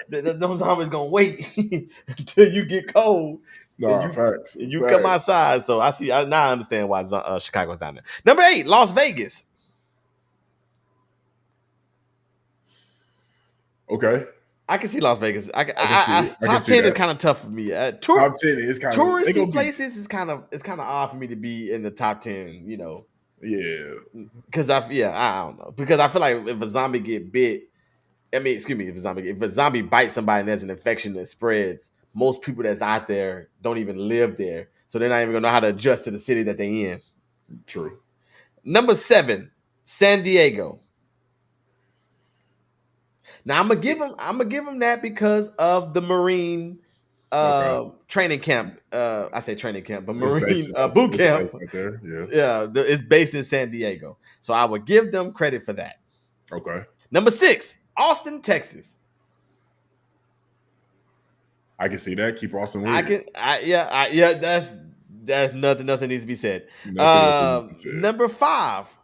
Them zombies gonna wait until you get cold. No, facts. You come outside. So now I understand why Chicago's down there. Number 8, Las Vegas. Okay. I can see Las Vegas. Top 10 is kind of tough for me. Top 10 is kind of touristy places is kind of odd for me to be in the top 10. You know. Yeah. Because I don't know. Because I feel like if a zombie get bit, if a zombie bites somebody and there's an infection that spreads, most people that's out there don't even live there, so they're not even gonna know how to adjust to the city that they in. True. Number 7, San Diego. Now I'm gonna give him that because of the Marine training camp. I say training camp, but Marine boot camp. Right there. It's based in San Diego, so I would give them credit for that. Okay. Number 6, Austin, Texas. I can see that. Keep Austin weird. That's nothing else that needs to be said. Number 5,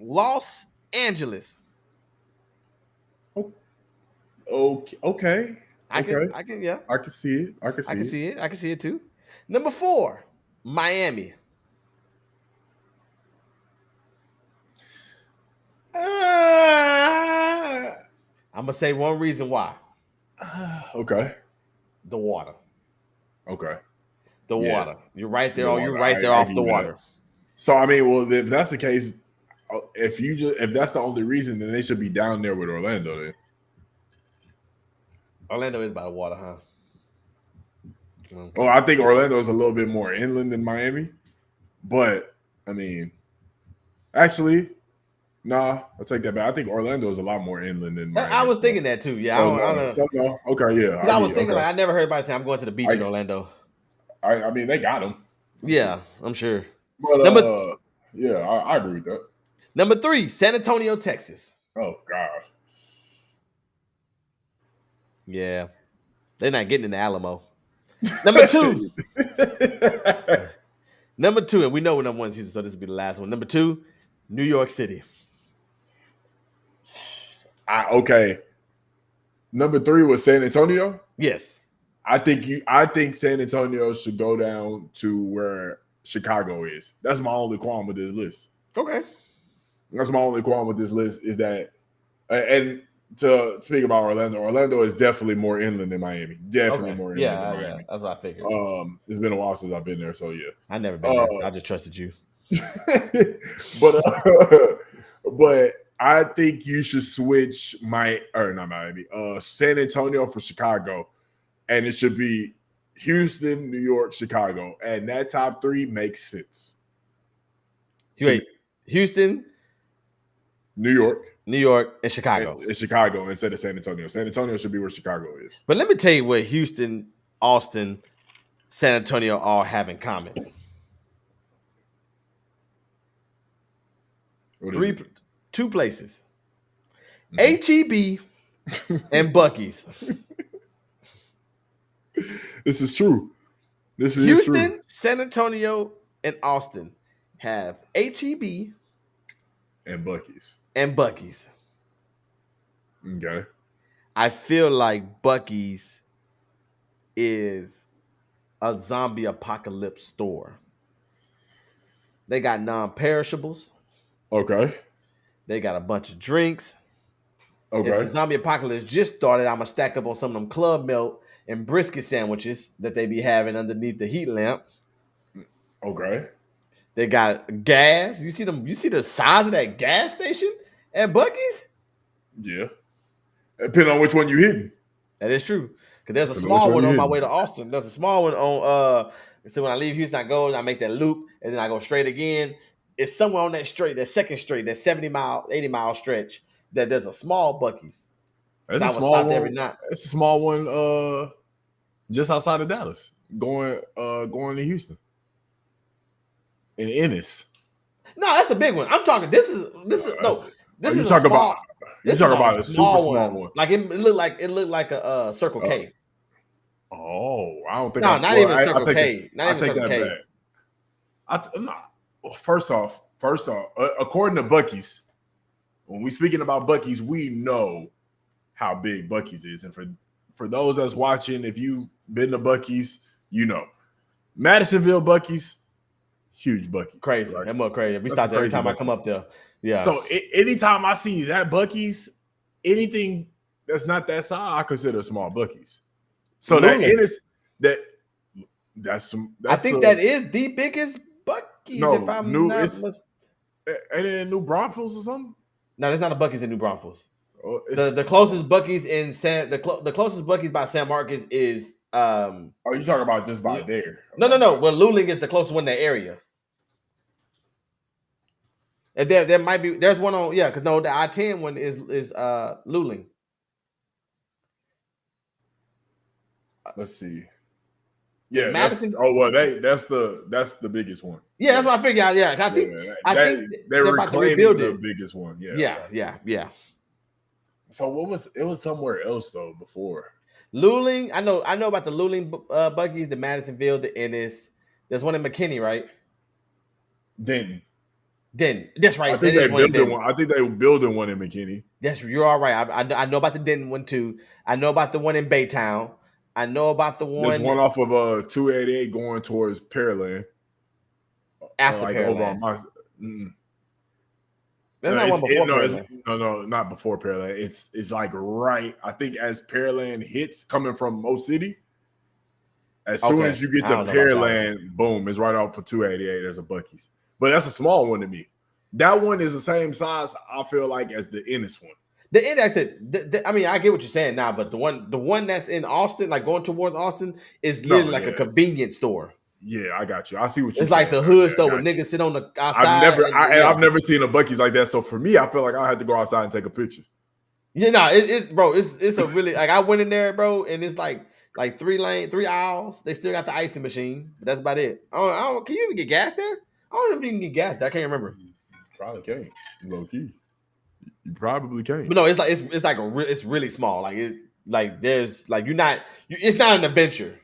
Los Angeles. Okay. I can see it. I can see it too. Number 4, Miami. I'm gonna say one reason why. Okay. The water. Okay. The water. You're right there. You're right there off the water. So I mean, well, if that's the case, if that's the only reason, then they should be down there with Orlando. Then Orlando is by the water, huh? Okay. Well, I think Orlando is a little bit more inland than Miami, but I mean, actually, nah, I'll take that back. I think Orlando is a lot more inland than Miami. I was thinking that too. Yeah. No. Okay, yeah. I was thinking I never heard anybody say I'm going to the beach in Orlando. I mean, they got them. Yeah, I'm sure. But I agree with that. Number 3, San Antonio, Texas. Oh God. Yeah, they're not getting in the Alamo. Number 2. Number 2, and we know what number 1 is Houston, so this will be the last one. Number 2, New York City. Okay. Number 3 was San Antonio. Yes. I think San Antonio should go down to where Chicago is. That's my only qualm with this list. Okay. That's my only qualm with this list is that, and to speak about Orlando is definitely more inland than Miami. Definitely more inland than Miami. Yeah, that's what I figured. It's been a while since I've been there, so yeah. I never been there. I just trusted you. But I think you should switch San Antonio for Chicago, and it should be Houston, New York, Chicago, and that top 3 makes sense. Wait, Houston, New York, and Chicago. And Chicago instead of San Antonio. San Antonio should be where Chicago is. But let me tell you what Houston, Austin, San Antonio all have in common. 2 places. HEB and Buc-ee's. This is true. This is Houston, true. San Antonio, and Austin have HEB And Buc-ee's. and Buc-ee's. Okay. I feel like Buc-ee's is a zombie apocalypse store. They got non-perishables. Okay. They got a bunch of drinks. If the Okay. zombie apocalypse just started, I'm gonna stack up on some of them Club Melt and brisket sandwiches that they be having underneath the heat lamp. Okay. They got gas. You see them? You see the size of that gas station at Buc-ee's? Yeah. Depending on which one you hitting. That is true. Because there's a Depending on which small one one you on my hitting. way to Austin. There's a small one on so when I leave Houston, I go and I make that loop and then I go straight again. It's somewhere on that straight, that second straight, that 70-mile, 80-mile stretch, that there's a small Buc-ee's. That's I a would small stop there every one. night. It's a small one just outside of Dallas. Going to Houston. In Ennis. No, that's a big one. I'm talking. This is You a talking small. about you talking about a super small one. Like it looked like a Circle K. Oh, I don't think. No, not even Circle take K. Not I even take Circle that K. back. First off, according to Buc-ee's, when we speaking about Buc-ee's, we know how big Buc-ee's is, and for those that's watching, if you've been to Buc-ee's, you know Madisonville Buc-ee's, huge Buc-ee's, Crazy. right? That more crazy. We That's stop there every crazy time I come Buc-ee's. up there. Yeah. So anytime I see that Buc-ee's, anything that's not that size, I consider small Buc-ee's. So Luling. that's I think that is the biggest Buc-ee's. No, if I'm new not it's ain't it in New Braunfels or something? No, there's not a Buc-ee's in New Braunfels. Oh, The closest Buc-ee's in the closest Buc-ee's by San Marcos is Are you talking about this by there? No. Well, Luling is the closest one in that area. And there might be there's one on because no, the I-10 one is Luling. Let's see. Yeah, Madison. That's the biggest one. Yeah, that's what I figured out. Yeah, I think they're about to reclaiming rebuild the it. biggest one. Yeah. So it was somewhere else though before. Luling, I know about the Luling Buc-ee's, the Madisonville, the Ennis. There's one in McKinney, right? Denton. That's right. I think they building one. I think they were building one in McKinney. Yes, you're all right. I know about the Denton one too. I know about the one in Baytown. I know about the one. There's one off of 288 going towards Pearland. After Pearland. There's not one before Pearland. No, not before Pearland. It's like right. I think as Pearland hits coming from Mo City, as soon as you get to Pearland, boom, it's right off for 288. There's a Buc-ee's, but that's a small one to me. That one is the same size, I feel like, as the Ennis one. The Ennis, I mean, I get what you're saying now, but the one that's in Austin, like going towards Austin, is literally like a convenience store. Yeah, I got you. I see what you're saying. It's like the hood store where niggas sit on the outside. I've never seen a Buc-ee's like that. So for me, I feel like I had to go outside and take a picture. Yeah, no, it's a really like I went in there, bro, and it's like 3 aisles. They still got the icing machine, but that's about it. I don't can you even get gas there? I don't know if you can get gas there. I can't remember. Probably can't. Low key. You probably can't. But no, it's really small. There's like it's not an adventure.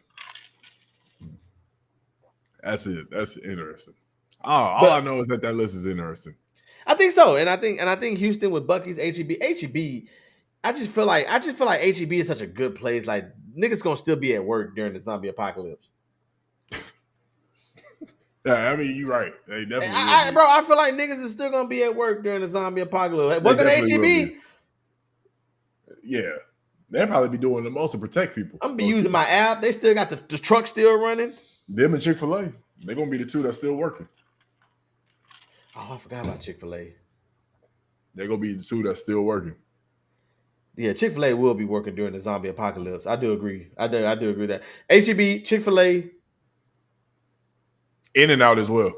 That's it. That's interesting. All I know is that list is interesting. I think so, and I think Houston with Buc-ee's, HEB. I just feel like HEB is such a good place. Like niggas gonna still be at work during the zombie apocalypse. Yeah, I mean you're right. They definitely. I feel like niggas is still gonna be at work during the zombie apocalypse. Working at HEB. Yeah, they'll probably be doing the most to protect people. I'm gonna be using my app. They still got the truck still running. Them and Chick-fil-A, they're gonna be the two that's still working. Oh, I forgot about Chick-fil-A. They're gonna be the two that's still working. Yeah, Chick-fil-A will be working during the zombie apocalypse. I do agree. I do agree with that. HEB, Chick-fil-A, In-N-Out as well.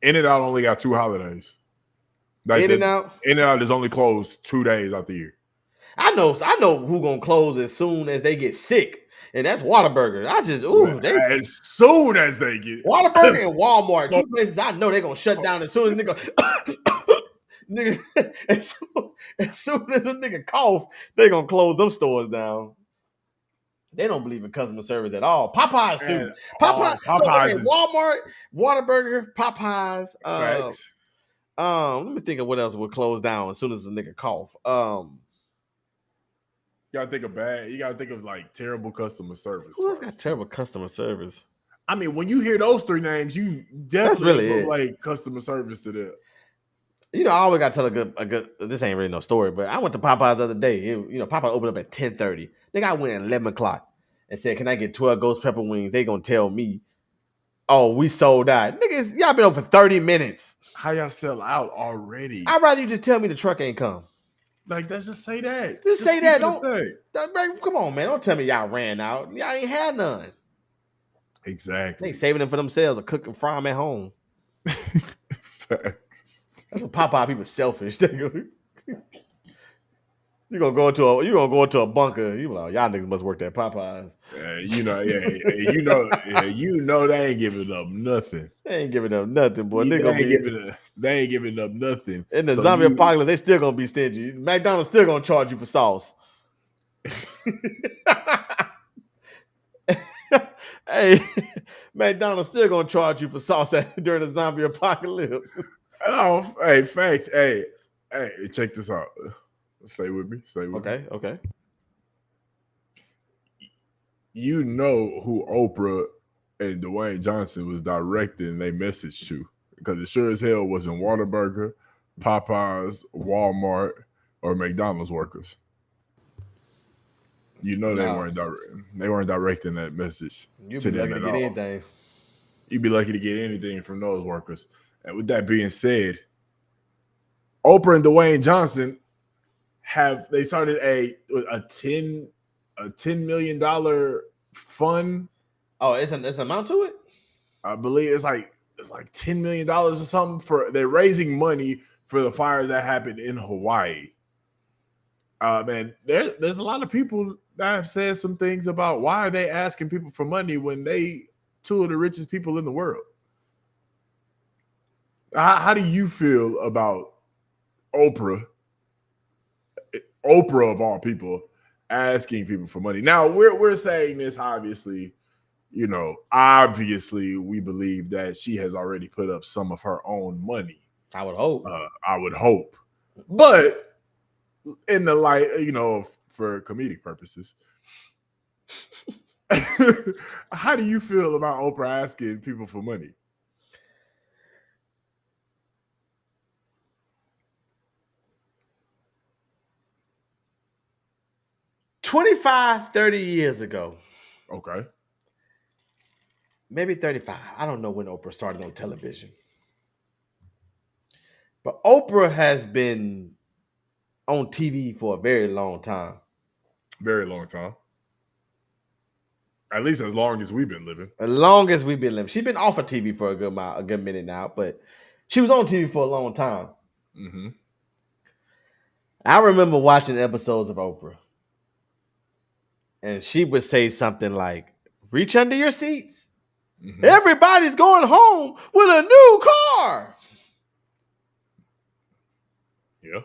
In-N-Out only got 2 holidays. Like In-N-Out? In-N-Out is only closed 2 days out the year. I know who gonna close as soon as they get sick, and that's Whataburger. As soon as they get Whataburger and Walmart, 2 places I know they're gonna shut down as soon as nigga as soon as a nigga cough, they're gonna close them stores down. They don't believe in customer service at all. Popeyes too. And Popeyes. Popeyes So, is Walmart, Whataburger, Popeyes. facts. Let me think of what else would close down as soon as the nigga cough. You gotta think of bad. You gotta think of like terrible customer service. Who else got terrible customer service? I mean, when you hear those three names, you definitely really like customer service to them. You know, I always gotta tell a good. This ain't really no story, but I went to Popeyes the other day. Popeyes opened up at 10:30. Think I went at 11 o'clock and said, "Can I get 12 ghost pepper wings?" They gonna tell me, "Oh, we sold out." Niggas, y'all been open for 30 minutes. How y'all sell out already? I'd rather you just tell me the truck ain't come. Like, let's just say that. Just say that. Come on, man. Don't tell me y'all ran out. Y'all ain't had none. Exactly. They saving them for themselves or cook and fry them at home. Facts. That's what Popeye people selfish. You gonna go into a bunker. You like, y'all niggas must work at Popeyes. You know they ain't giving up nothing. They ain't giving up nothing, boy. They ain't giving up nothing. In the zombie apocalypse, they still gonna be stingy. McDonald's still gonna charge you for sauce. Hey, McDonald's still gonna charge you for sauce during the zombie apocalypse. Oh, hey, facts. Hey, check this out. Stay with me. Okay. You know who Oprah and Dwayne Johnson was directing their message to, because it sure as hell wasn't Whataburger, Popeyes, Walmart, or McDonald's workers. You know they weren't directing that message. You'd be lucky to get anything. You'd be lucky to get anything from those workers. And with that being said, Oprah and Dwayne Johnson they started a $10 million fund. Oh, it's an amount to it? I believe it's like $10 million or something. They're raising money for the fires that happened in Hawaii. Man, there's a lot of people that have said some things about why are they asking people for money when they two of the richest people in the world. How do you feel about Oprah of all people asking people for money? Now we're saying this obviously, we believe that she has already put up some of her own money. I would hope. But in the light, for comedic purposes, how do you feel about Oprah asking people for money? $25, 30 years ago. Okay. Maybe 35. I don't know when Oprah started on television. But Oprah has been on TV for a very long time. Very long time. At least as long as we've been living. As long as we've been living. She's been off of TV for a good minute now, but she was on TV for a long time. Mm-hmm. I remember watching episodes of Oprah. And she would say something like, reach under your seats. Mm-hmm. Everybody's going home with a new car. Yeah.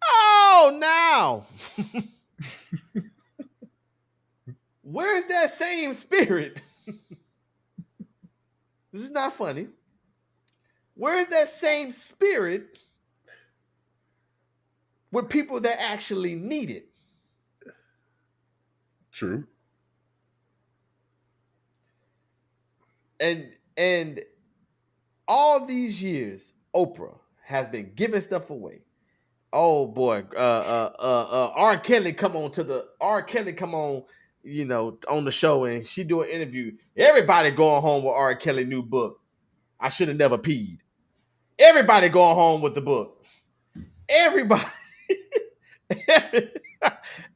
Oh, now. Where's that same spirit? This is not funny. Where's that same spirit with people that actually need it? True. And all these years, Oprah has been giving stuff away. Oh boy, R. Kelly come on, on the show, and she do an interview. Everybody going home with R. Kelly new book. I should have never peed. Everybody going home with the book.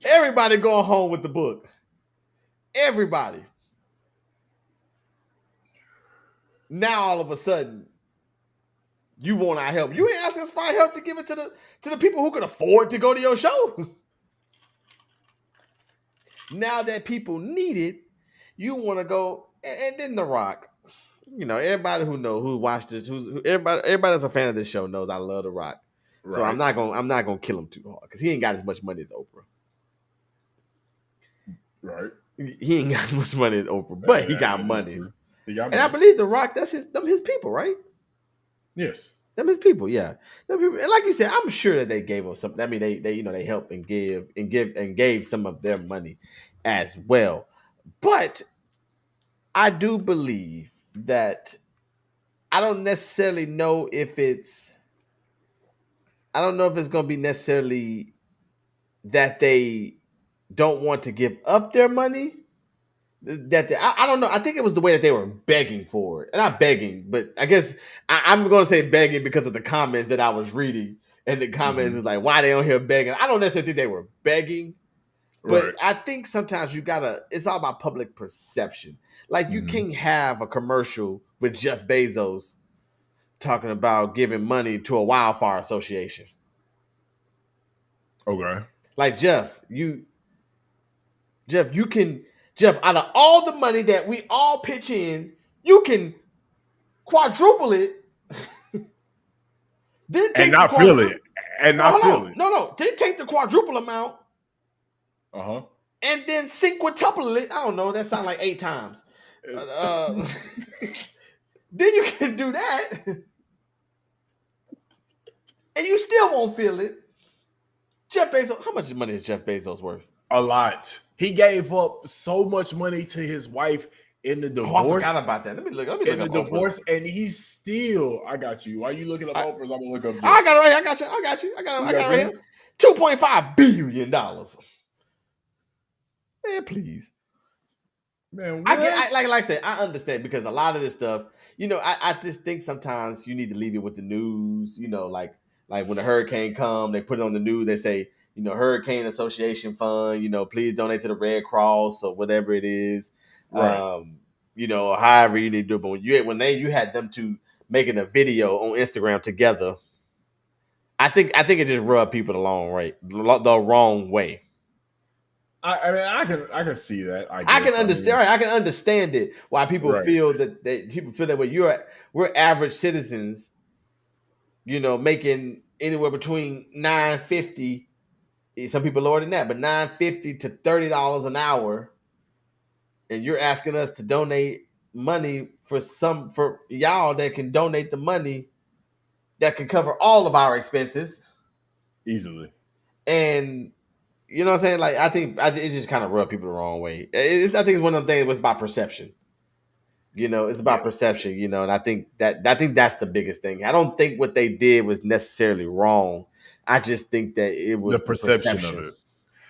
Everybody going home with the book. Everybody. Now all of a sudden, you want our help. You ain't asking us for our help to give it to the people who can afford to go to your show. Now that people need it, you want to go. And then The Rock. Everybody who watched this, everybody that's a fan of this show knows I love The Rock. Right. So I'm not gonna kill him too hard because he ain't got as much money as Oprah. Right. He ain't got as much money as Oprah, but he got That is money. true. He got And I money. believe The Rock, that's his people, right? Yes. Them his people, yeah. Them people, and like you said, I'm sure that they gave him something. I mean, they helped and gave some of their money as well. But I do believe that I don't necessarily know if it's I don't know if it's going to be necessarily that they don't want to give up their money. I don't know. I think it was the way that they were begging for it. Not begging, but I guess I'm going to say begging because of the comments that I was reading. And the comments was like, why they on here begging? I don't necessarily think they were begging, but Right. I think sometimes it's all about public perception. Like you can't have a commercial with Jeff Bezos talking about giving money to a wildfire association. Okay. Like Jeff, out of all the money that we all pitch in, you can quadruple it. Then take And the not feel quadruple. it. And No, not hold feel on. it. No. Then take the quadruple amount Uh-huh. and then quintuple it. I don't know. That sounds like 8 times. Then you can do that, and you still won't feel it. Jeff Bezos. How much money is Jeff Bezos worth? A lot. He gave up so much money to his wife in the divorce. Oh, I forgot about that. Let me look up divorce, and he's still. I got you. Why are you looking up Oprah's? I'm gonna look up. Jeff. I got it right here. I got you. I got it right here. $2.5 billion. Man, please. Man, like I said, I understand because a lot of this stuff, I just think sometimes you need to leave it with the news. Like when the hurricane come, they put it on the news. They say, Hurricane Association Fund. Please donate to the Red Cross or whatever it is. Right. However you need to do it. But when you had them two making a video on Instagram together, I think it just rubbed people the wrong way. I mean, I can see that. I can understand. I can understand it. Why people feel that way. We're average citizens, making anywhere between $9.50. Some people lower than that, but $9.50 to $30 an hour, and you're asking us to donate money for y'all that can donate the money that can cover all of our expenses easily. And you know what I'm saying? Like I think it just kind of rubbed people the wrong way. I think it's one of them things. It's about perception. It's about perception. And I think that's the biggest thing. I don't think what they did was necessarily wrong. I just think that it was the perception of it.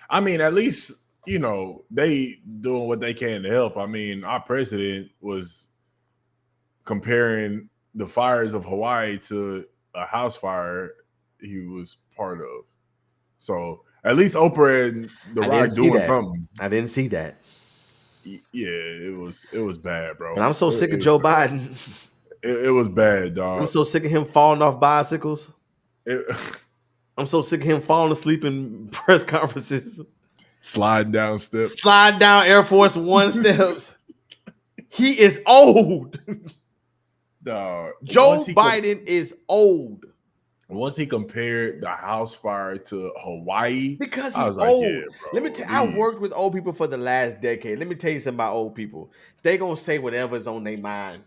I mean, at least they doing what they can to help. I mean, our president was comparing the fires of Hawaii to a house fire he was part of. So at least Oprah and The Rock doing something. I didn't see that. Yeah, it was bad, bro. And I'm so sick of Joe Biden. It was bad, dog. I'm so sick of him falling off bicycles. I'm so sick of him falling asleep in press conferences. Sliding down steps. Sliding down Air Force One steps. He is old. Dog. Joe Biden is old. Once he compared the house fire to Hawaii, because he's old. Yeah, let me tell you, I worked with old people for the last decade. Let me tell you something about old people. They gonna say whatever's on their mind.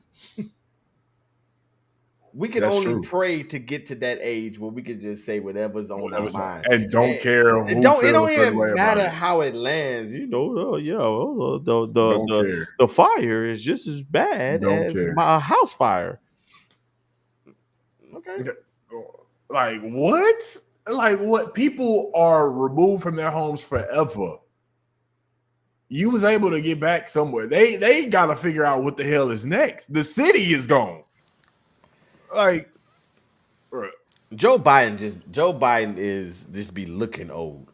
We can only pray to get to that age where we can just say whatever's on our mind and don't care who. It don't even matter how it lands. The fire is just as bad as my house fire. Okay. Like what? Like what? People are removed from their homes forever. You was able to get back somewhere. They got to figure out what the hell is next. The city is gone. Like Joe Biden is just be looking old.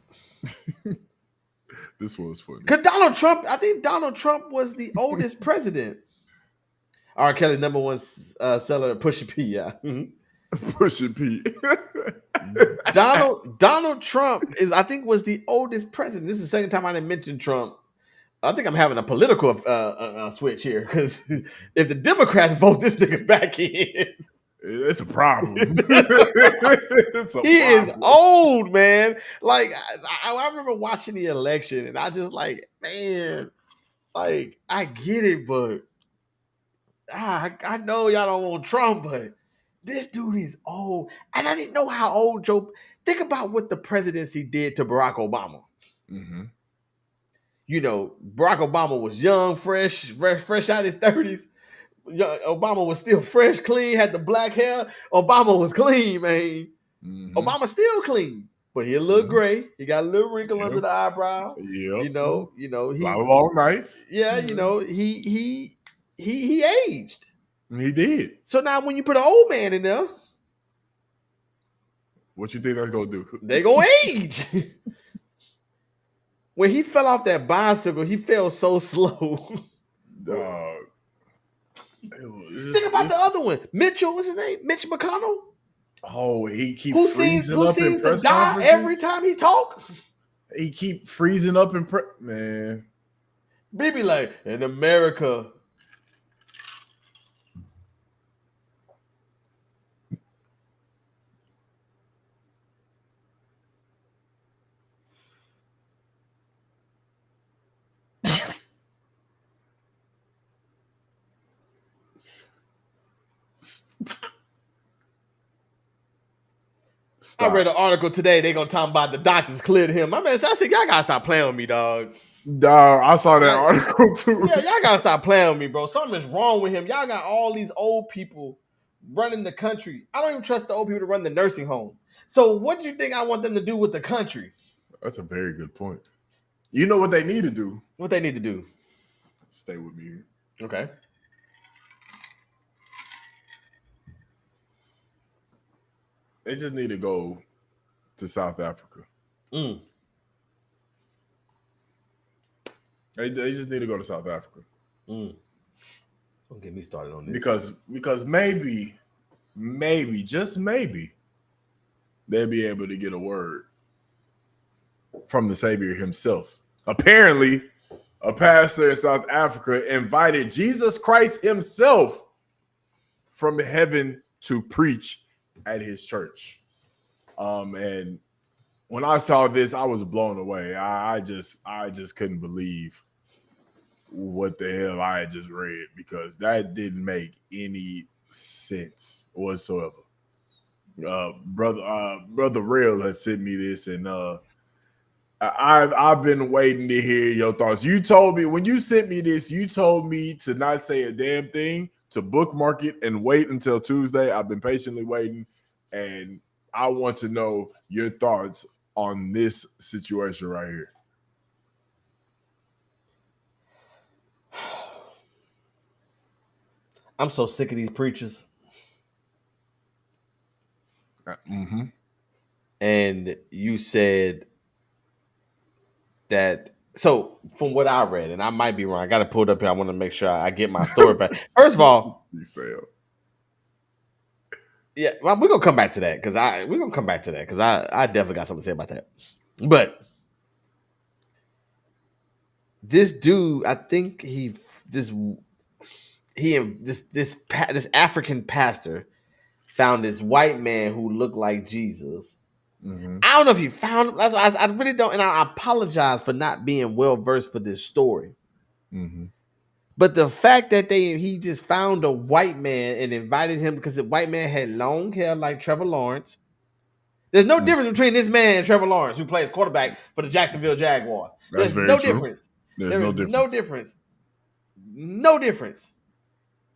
This was funny. Because I think Donald Trump was the oldest president. R. Kelly's number one seller, Pusha P. Yeah. Pusha P. Donald Trump was the oldest president. This is the second time I didn't mention Trump. I think I'm having a political switch here because if the Democrats vote this nigga back in, It's a problem. It's a He is problem. old, man. Like I remember watching the election, and I just like, man, like I get it, but I know y'all don't want Trump, but this dude is old, and I didn't know how old Joe. Think about what the presidency did to Barack Obama. Mm-hmm. You know, Barack Obama was young, fresh out his 30s. Obama was still fresh, clean, had the black hair. Obama was clean, man. Mm-hmm. Obama still clean, but he a little gray. He got a little wrinkle under the eyebrow. Yep. He A long nights. yeah, he aged. He did. So now when you put an old man in there, what you think that's gonna do? they gonna age. When he fell off that bicycle, he fell so slow. Dog. Think about the other one, Mitchell. What's his name? Mitch McConnell. Oh, he keeps freezing up in to press die conferences every time he talk. He keep freezing up in man. Baby, like in America. Stop. I read an article today. They gonna talk about the doctors cleared him. My man, I said y'all gotta stop playing with me, dog. Dog, I saw that article too. Yeah, y'all gotta stop playing with me, bro. Something is wrong with him. Y'all got all these old people running the country. I don't even trust the old people to run the nursing home. So what do you think I want them to do with the country? That's a very good point. You know what they need to do? What they need to do? Stay with me. Okay. They just need to go to South Africa. They just need to go to South Africa. Don't get me started on this. Because maybe, just maybe, they'll be able to get a word from the Savior himself. Apparently, a pastor in South Africa invited Jesus Christ himself from heaven to preach at his church. And when I saw this, I was blown away. I just couldn't believe what the hell I had just read, because that didn't make any sense whatsoever. Brother Rail has sent me this, and I've been waiting to hear your thoughts. You told me when you sent me this, you told me to not say a damn thing, to bookmark it and wait until Tuesday. I've been patiently waiting, and I want to know your thoughts on this situation right here. I'm so sick of these preachers. Mm-hmm. And you said that. So from what I read, and I might be wrong, I got to pull it up here. I want to make sure I get my story back. First of all, yeah, well, we're gonna come back to that because I definitely got something to say about that. But this dude, I think this African pastor found this white man who looked like Jesus. Mm-hmm. I don't know if he found him. I really don't, and I apologize for not being well versed for this story. Mm-hmm. But the fact that he just found a white man and invited him because the white man had long hair like Trevor Lawrence. There's no difference between this man and Trevor Lawrence, who plays quarterback for the Jacksonville Jaguars. There's no difference. There is no difference. No difference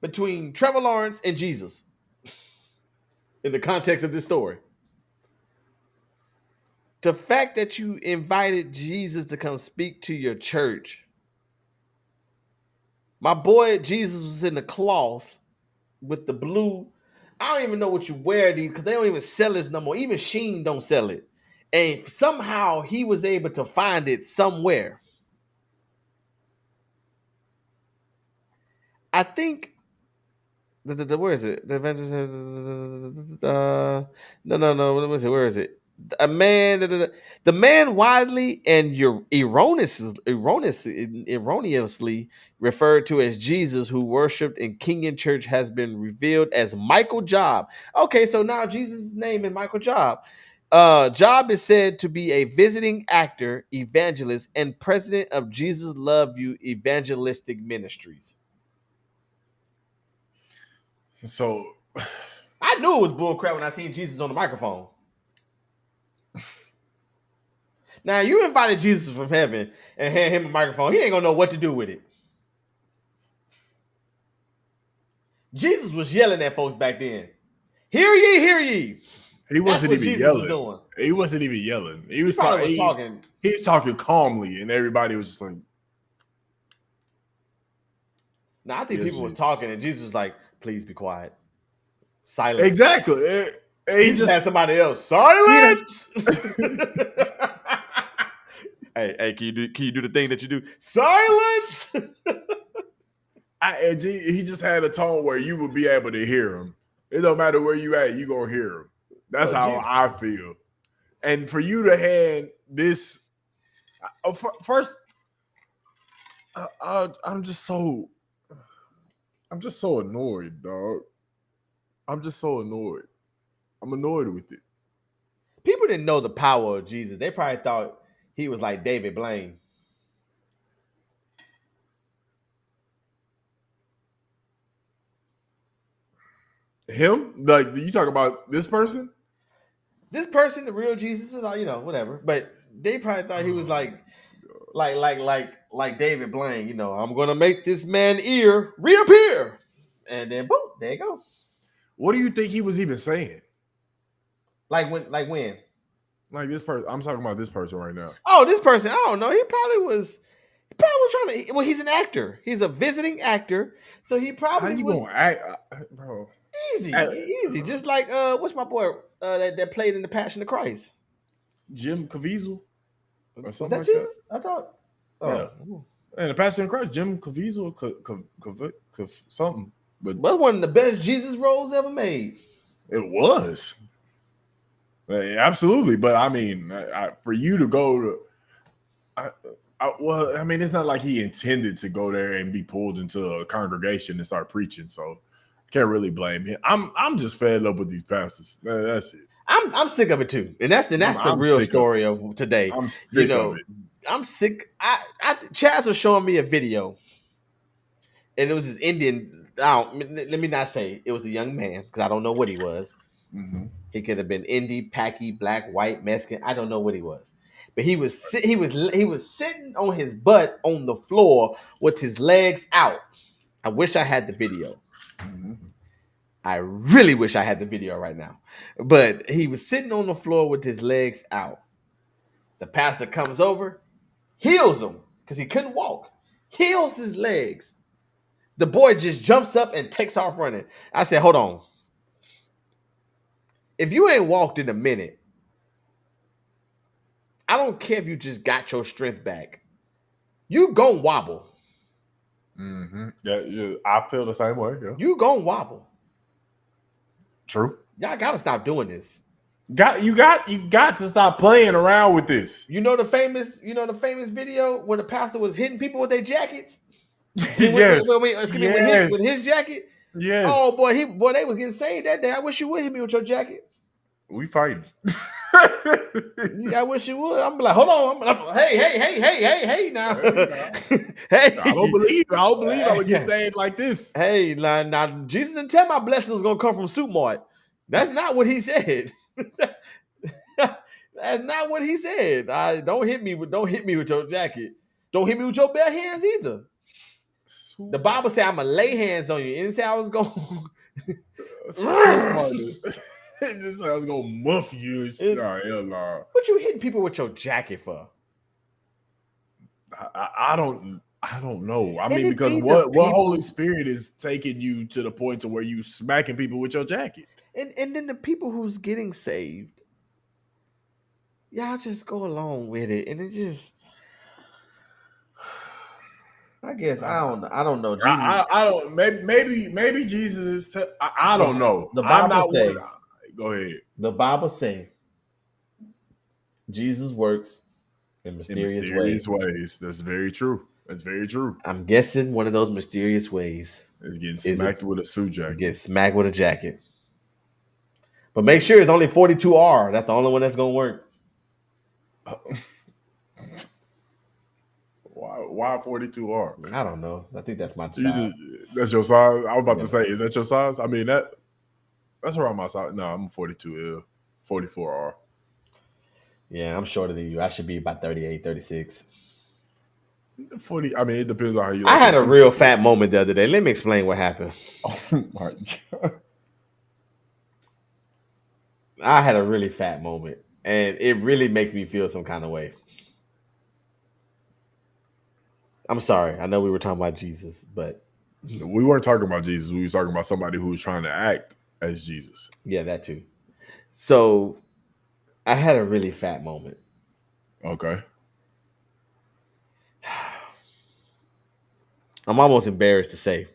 between Trevor Lawrence and Jesus in the context of this story. The fact that you invited Jesus to come speak to your church. My boy Jesus was in the cloth with the blue. I don't even know what you wear these because they don't even sell this no more. Even Shein don't sell it. And somehow he was able to find it somewhere. I think where is it? The Avengers. No. Let me see. Where is it? A man, the man widely and erroneously referred to as Jesus, who worshipped in Kenyan church, has been revealed as Michael Job. Okay, so now Jesus' name is Michael Job. Job is said to be a visiting actor, evangelist, and president of Jesus Love You Evangelistic Ministries. So I knew it was bullcrap when I seen Jesus on the microphone. Now you invited Jesus from heaven and hand him a microphone. He ain't gonna know what to do with it. Jesus was yelling at folks back then. Hear ye, hear ye. he wasn't even Jesus yelling. was doing. He wasn't even yelling. He was probably was talking. He was talking calmly, and everybody was just like. Now I think people was talking, and Jesus was like, "Please be quiet, silence." Exactly. He just had somebody else. Silence. Hey, can you do the thing that you do? Silence. He just had a tone where you would be able to hear him. It don't matter where you at, you gonna hear him. That's how Jesus. I feel. And for you to hand this, first, I'm just so annoyed, dog. I'm just so annoyed. I'm annoyed with it. People didn't know the power of Jesus. They probably thought he was like David Blaine. Him? Like, you talk about this person? This person, the real Jesus, is whatever. But they probably thought he was like David Blaine. I'm gonna make this man ear reappear, and then boom, there you go. What do you think he was even saying? Like when? Like this person. I'm talking about this person right now. Oh, this person. I don't know. He probably was trying to. Well, he's an actor. He's a visiting actor, so he probably. How you was, gonna act, bro? Easy. Just like what's my boy that played in the Passion of Christ? Jim Caviezel. Or something was that like Jesus? That? I thought. Oh. Yeah. And the Passion of Christ, Jim Caviezel, something. But that's one of the best Jesus roles ever made. It was. Absolutely. But I mean, for you to go to, well, I mean, it's not like he intended to go there and be pulled into a congregation and start preaching. So I can't really blame him. I'm just fed up with these pastors. That's it. I'm sick of it too, and that's the real story of today. I'm sick of it. I'm sick. Chaz was showing me a video, and it was this Indian. Let me not say it was a young man because I don't know what he was. Mm-hmm. He could have been Indie, Paki, black, white, Mexican. I don't know what he was, but he was sitting on his butt on the floor with his legs out. I wish I had the video. Mm-hmm. I really wish I had the video right now. But he was sitting on the floor with his legs out. The pastor comes over, heals him because he couldn't walk, heals his legs. The boy just jumps up and takes off running. I said, hold on. If you ain't walked in a minute, I don't care if you just got your strength back. You gon' wobble. Mm-hmm. Yeah, I feel the same way. Yeah. You gon' wobble. True. Y'all gotta stop doing this. You got to stop playing around with this. You know the famous video where the pastor was hitting people with their jackets? Yes. With his jacket? Yes. Oh boy, they was getting saved that day. I wish you would hit me with your jacket. We fighting. I wish you would. I'm like, hold on. Hey now. Hey. I don't believe I would get saved like this. Hey, now Jesus didn't tell my blessings was gonna come from Soup Mart. That's not what he said. That's not what he said. Don't hit me with your jacket. Don't hit me with your bare hands either. The Bible said I'm gonna lay hands on you. It didn't say I was going. This I was gonna muff you. Hell no. What you hitting people with your jacket for? I don't know. I mean, because what Holy Spirit is taking you to the point to where you smacking people with your jacket? And then the people who's getting saved, y'all just go along with it, and it just. I guess I don't know. Jesus. I don't. Maybe Jesus is. I don't know. The Bible say. Go ahead. The Bible say, Jesus works in in mysterious mysterious ways. ways. That's very true. That's very true. I'm guessing one of those mysterious ways It's getting is it smacked with a suit to jacket. get smacked with a jacket. But make sure it's only 42R. That's the only one that's gonna work. Why 42R? I don't know. I think that's my You size. just that's your size. I was about Yeah. to say, is that your size? I mean that's around my size. No, I'm 42L, 44R. Yeah, I'm shorter than you. I should be about 38, 36. 40. I mean, it depends on how you I like your had a shoes. real fat moment the other day. Let me explain what happened. Oh my god. I had a really fat moment, and it really makes me feel some kind of way. I'm sorry. I know we were talking about Jesus, but We weren't talking about Jesus. We were talking about somebody who was trying to act as Jesus. yeah, that too. So I had a really fat moment. Okay. I'm almost embarrassed to say.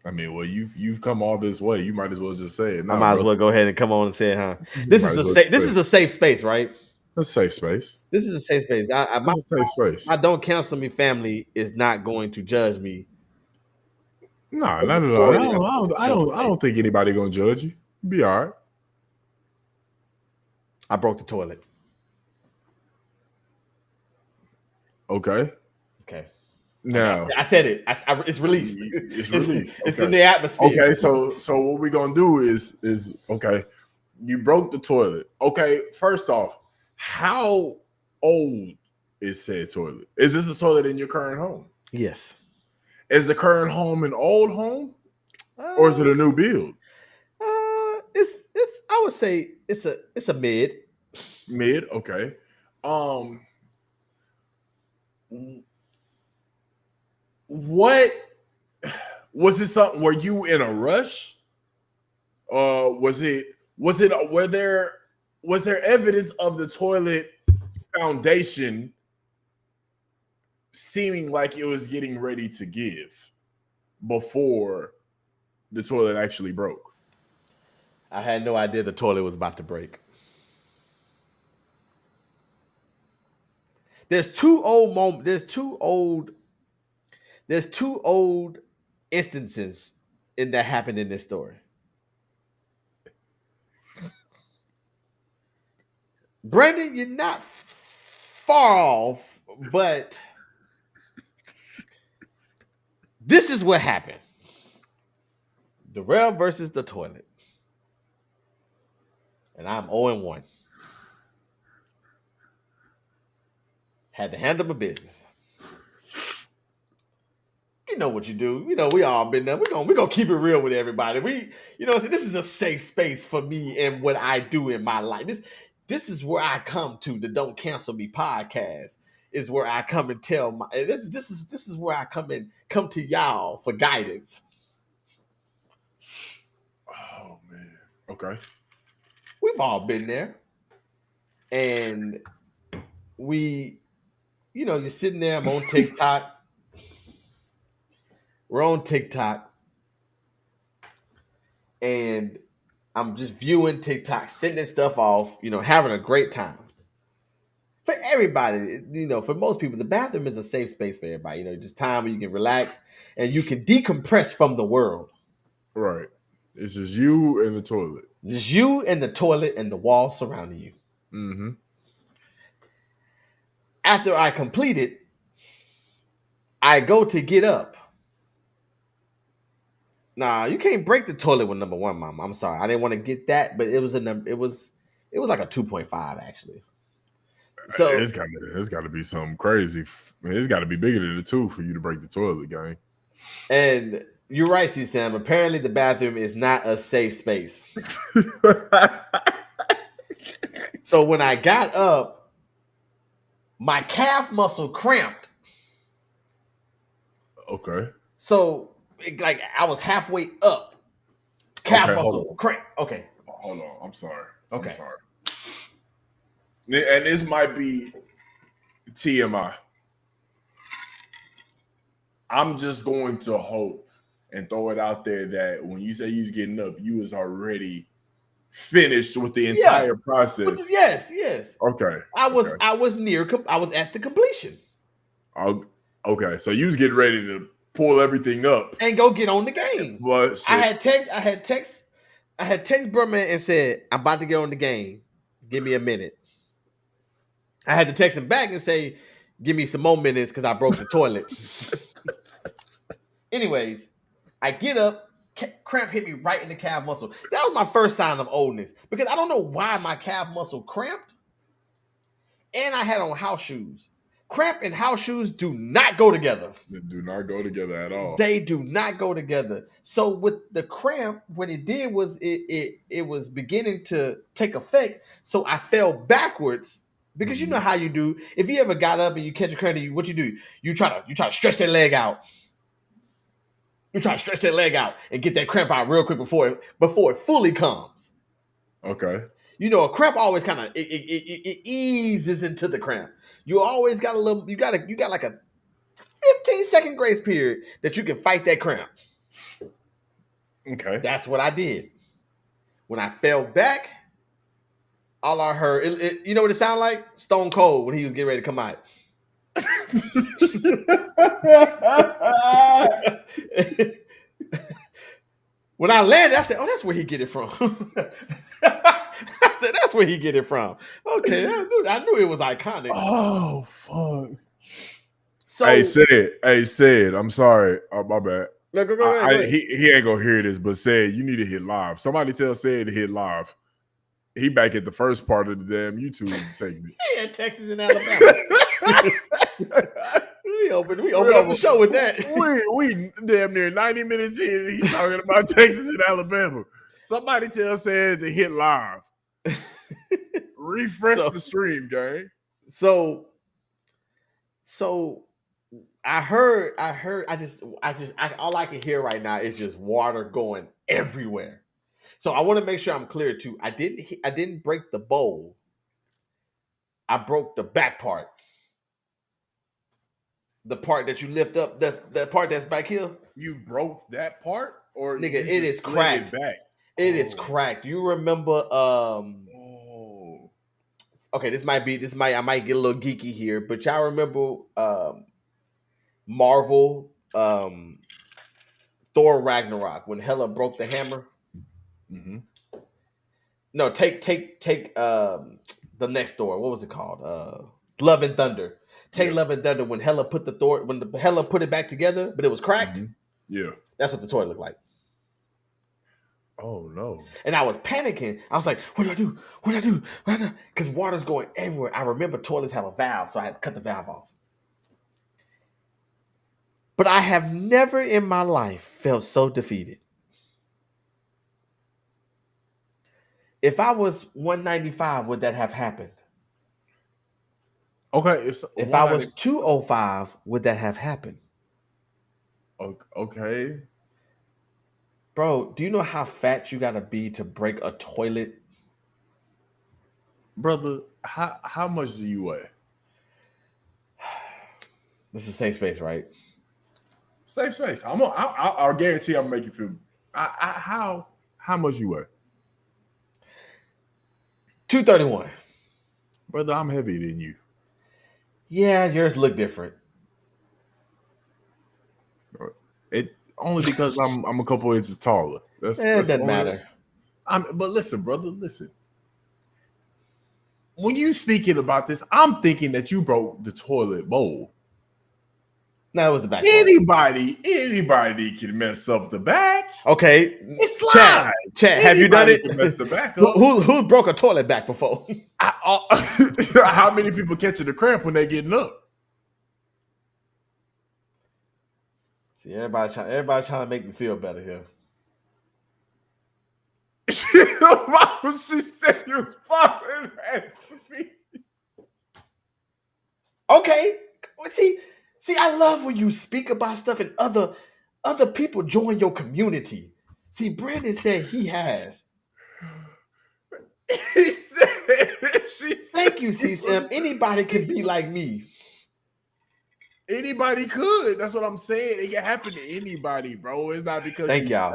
I mean, well, you've come all this way. You might as well just say it I now, might as brother. well go ahead and come on and say it, huh? You This might is as a well safe. just This say is it. a safe space, right? That's a safe space. This is a safe space. That's a safe space. My don't cancel me family is not going to judge me. Nah, The not at all. majority of what I comes don't. I away. don't think anybody gonna judge you. Be all right. I broke the toilet. Okay. Okay. Now I said it. It's released. it's released. It's in Okay. the atmosphere. Okay. So what we're gonna do is okay. You broke the toilet. Okay. First off, how old is said toilet? Is this the toilet in your current home? Yes. Is the current home an old home or is it a new build? It's. I would say it's a mid. Mid. Okay. Um. What was it? Something? Were you in a rush? Was it? Was it? Were there? Was there evidence of the toilet foundation seeming like it was getting ready to give before the toilet actually broke? I had no idea the toilet was about to break. There's two old moments. There's two old instances in that happened in this story. Brandon, you're not far off, but this is what happened. Darrell versus the toilet. And I'm 0-1. Had to handle my business. You know what you do. You know, we all been there. We're gonna keep it real with everybody. This is a safe space for me and what I do in my life. This is where I come to the Don't Cancel Me podcast. Is where I come and tell my this is where I come to y'all for guidance. Oh man. Okay. We've all been there. And you're sitting there, I'm on TikTok. We're on TikTok. And I'm just viewing TikTok, sending stuff off, having a great time. For everybody, for most people, the bathroom is a safe space for everybody. Just time where you can relax and you can decompress from the world. Right. It's just you and the toilet. Just you and the toilet and the walls surrounding you. Mm-hmm. After I complete it, I go to get up. Nah, you can't break the toilet with number one, Mama. I'm sorry, I didn't want to get that, but it was like a 2.5 actually. So It's got to be something crazy. It's got to be bigger than the 2 for you to break the toilet, gang. And you're right, C Sam. Apparently, the bathroom is not a safe space. So when I got up, my calf muscle cramped. Okay. So I was halfway up. Calf muscle cramp. Okay. Hold on. I'm sorry. Okay. I'm sorry. And this might be TMI. I'm just going to hope and throw it out there that when you say you was getting up, you was already finished with the entire process. Yes. Okay. I was at the completion. Okay. So you was getting ready to pull everything up and go get on the game. But I had text Berman and said, I'm about to get on the game. Give me a minute. I had to text him back and say, give me some more minutes because I broke the toilet. Anyways, I get up, cramp hit me right in the calf muscle. That was my first sign of oldness because I don't know why my calf muscle cramped. And I had on house shoes. Cramp and house shoes do not go together. They do not go together at all. They do not go together. So with the cramp, what it did was it was beginning to take effect. So I fell backwards because you know how you do. If you ever got up and you catch a cramp, what you do? You try to stretch that leg out. You try to stretch that leg out and get that cramp out real quick before it fully comes. Okay. You know, a cramp always kind of it eases into the cramp. You always got a little. You got like a 15-second grace period that you can fight that cramp. Okay. That's what I did. When I fell back, all I heard, you know what it sounded like? Stone Cold when he was getting ready to come out. When I landed, I said, oh, that's where he get it from. I said, that's where he get it from. Okay, I knew it was iconic. Oh, fuck. So, Hey, said. I'm sorry. Oh, my bad. No, go ahead. He ain't gonna hear this, but said you need to hit live. Somebody tell said to hit live. He back at the first part of the damn YouTube segment. Yeah, Texas and Alabama. we opened up the show with that. We damn near 90 minutes in. He's talking about Texas and Alabama. Somebody tell said to hit live. Refresh the stream, gang. So I heard. All I can hear right now is just water going everywhere. So I want to make sure I'm clear too. I didn't break the bowl. I broke the back part. The part that you lift up. That's that part that's back here. You broke that part, or nigga? It is cracked. It is cracked. Do you remember? Okay, I might get a little geeky here, but y'all remember Marvel Thor Ragnarok when Hela broke the hammer? Mm-hmm. No, take the next Thor. What was it called? Love and Thunder. Love and Thunder when Hela put it back together, but it was cracked. Mm-hmm. Yeah, that's what the toy looked like. Oh no! And I was panicking. I was like, "What do I do? What do I do?" Because water's going everywhere. I remember toilets have a valve, so I had to cut the valve off. But I have never in my life felt so defeated. If I was 195, would that have happened? Okay. If I was 205, would that have happened? Okay. Bro, do you know how fat you gotta be to break a toilet? Brother, how much do you weigh? This is safe space, right? Safe space. I'll guarantee I'm gonna make you feel. How much you weigh? 231. Brother, I'm heavier than you. Yeah, yours look different. It only because I'm a couple inches taller. It doesn't matter. But listen, brother, listen. When you speaking about this, I'm thinking that you broke the toilet bowl. No, it was the back. Anybody can mess up the back. Okay, it's live. Chad, have you done it? Can mess the back up. Who broke a toilet back before? How many people catching the cramp when they getting up? See, everybody trying to make me feel better here. She said you was following at me. Okay, see, I love when you speak about stuff and other people join your community. See, Brandon said he has. Thank you, C-Sam. Anybody can be like me. Anybody could. That's what I'm saying. It can happen to anybody, bro. It's not because Thank y'all.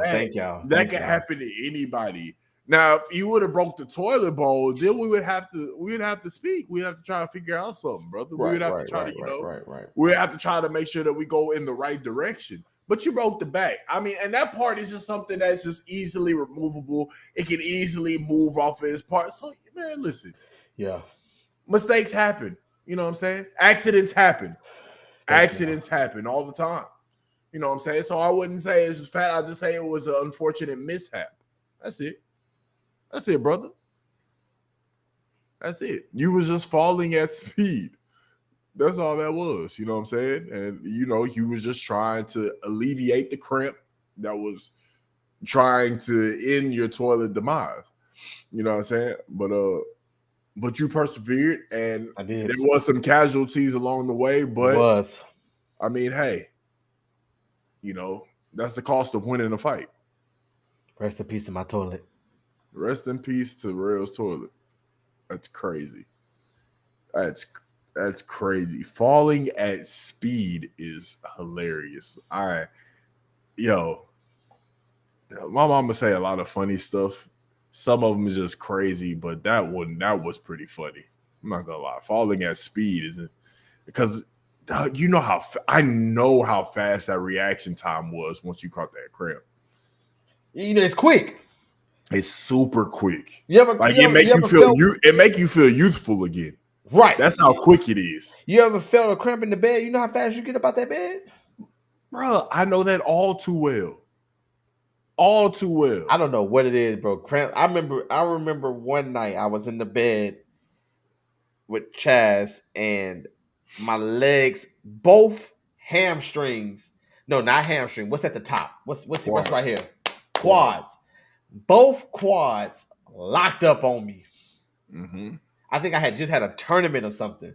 That can happen to anybody. Now, if you would have broke the toilet bowl, then we'd have to speak. We'd have to try to figure out something, brother. We would have to try to, we'd have to try to make sure that we go in the right direction. But you broke the back. I mean, and that part is just something that's just easily removable. It can easily move off of his part. So, man, listen. Yeah. Mistakes happen. You know what I'm saying? Accidents happen. Accidents happen all the time. You know what I'm saying? So I wouldn't say it's just fat. I'll just say it was an unfortunate mishap. That's it. That's it, brother. That's it. You was just falling at speed. That's all that was. You know what I'm saying? And, you know, you was just trying to alleviate the cramp that was trying to end your toilet demise. You know what I'm saying? But you persevered, and I did. There was some casualties along the way, but I mean, hey, you know, that's the cost of winning a fight. Rest in peace to my toilet. Rest in peace to Rail's toilet. That's crazy. That's crazy. Falling at speed is hilarious. My mama say a lot of funny stuff. Some of them is just crazy, but that was pretty funny. I'm not gonna lie. Falling at speed isn't because you know I know how fast that reaction time was once you caught that cramp. You know, it's quick. It's super quick. It make you feel youthful again. Right. That's how quick it is. You ever felt a cramp in the bed? You know how fast you get up out that bed? Bro, I know that all too well. All too well. I don't know what it is, bro. Cramp. I remember one night I was in the bed with Chaz and my legs, both hamstrings. No, not hamstring. What's at the top? What's right here? Quads. Both quads locked up on me. Mm-hmm. I think I had just had a tournament or something.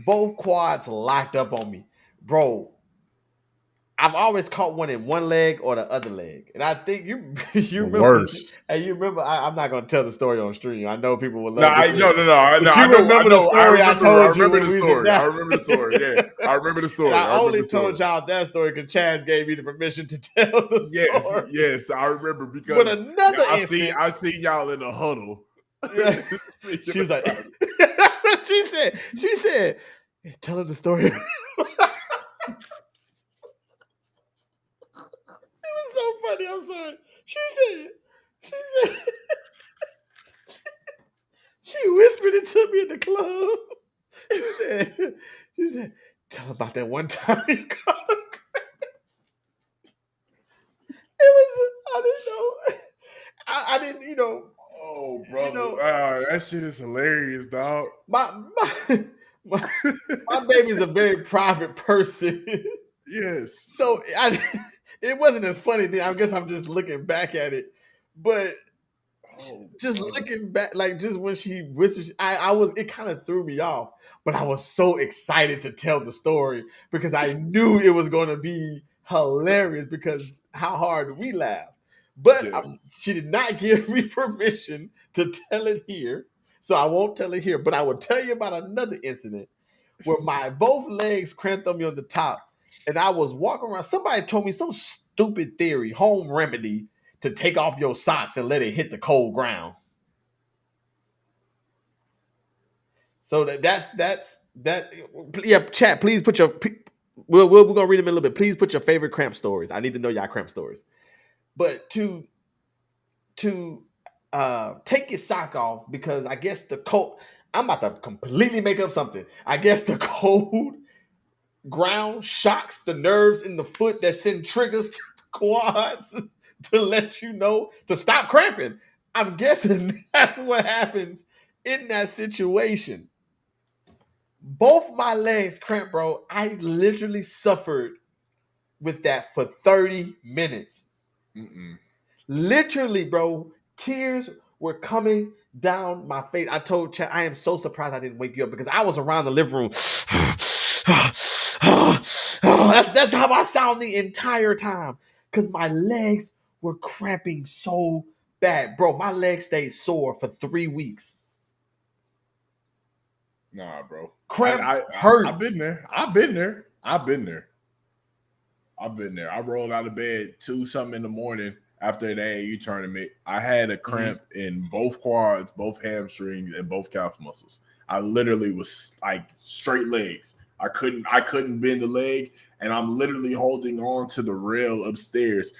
Both quads locked up on me. Bro, I've always caught one in one leg or the other leg. And I think you remember. Worse. And you remember, I'm not going to tell the story on stream. I know people would love No. You remember the story I told you. I remember the story. I remember the story. Yeah, I remember the story. I only told y'all that story because Chaz gave me the permission to tell the story. Yes, I remember because but another instance, I seen y'all in a huddle. She was like, she said, tell him the story. It was so funny. I'm sorry. She said, she whispered it to me in the club. She said, tell him about that one time you caught him. I didn't, you know. Oh, brother. That shit is hilarious, dog. My baby's a very private person. Yes. So it wasn't as funny then. I guess I'm just looking back at it. But looking back, like just when she whispered, it kind of threw me off. But I was so excited to tell the story because I knew it was going to be hilarious because how hard we laughed. But she did not give me permission to tell it here. So I won't tell it here. But I will tell you about another incident where my both legs cramped on me on the top. And I was walking around. Somebody told me some stupid theory, home remedy, to take off your socks and let it hit the cold ground. So that's that. Yeah, chat. Please put your. We're gonna read them in a little bit. Please put your favorite cramp stories. I need to know y'all cramp stories. But to take your sock off because I guess the cold. I'm about to completely make up something. I guess the cold ground shocks the nerves in the foot that send triggers to the quads to let you know to stop cramping. I'm guessing that's what happens in that situation. Both my legs cramped, bro. I literally suffered with that for 30 minutes. Literally, bro, tears were coming down my face. I told Chad, I am so surprised I didn't wake you up because I was around the living room. That's how I sound the entire time because my legs were cramping so bad. Bro, my legs stayed sore for 3 weeks. Nah, bro. Cramps hurt. I've been there. I rolled out of bed 2 something in the morning after the AAU tournament, I had a cramp in both quads, both hamstrings, and both calf muscles. I literally was like straight legs. I couldn't bend the leg, and I'm literally holding on to the rail upstairs,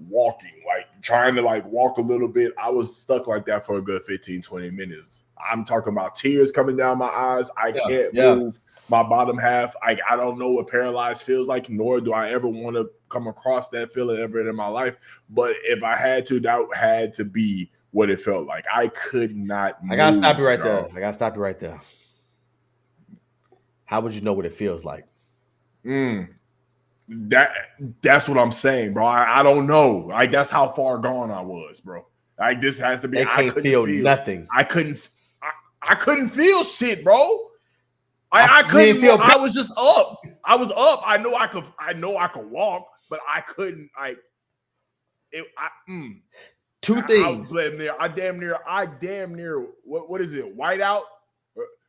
walking, like trying to like walk a little bit. I was stuck like that for a good 15, 20 minutes. I'm talking about tears coming down my eyes. I can't move my bottom half. I don't know what paralyzed feels like, nor do I ever want to come across that feeling ever in my life. But if I had to, that had to be what it felt like. I could not move. I gotta stop you right there. How would you know what it feels like? That's what I'm saying, bro. I don't know. Like, that's how far gone I was, bro. Like, this has to be. I couldn't feel nothing. I couldn't feel shit, bro. I couldn't feel. I was just up. I was up. I know I could walk, but I couldn't. Two things. I damn near. What is it? White out?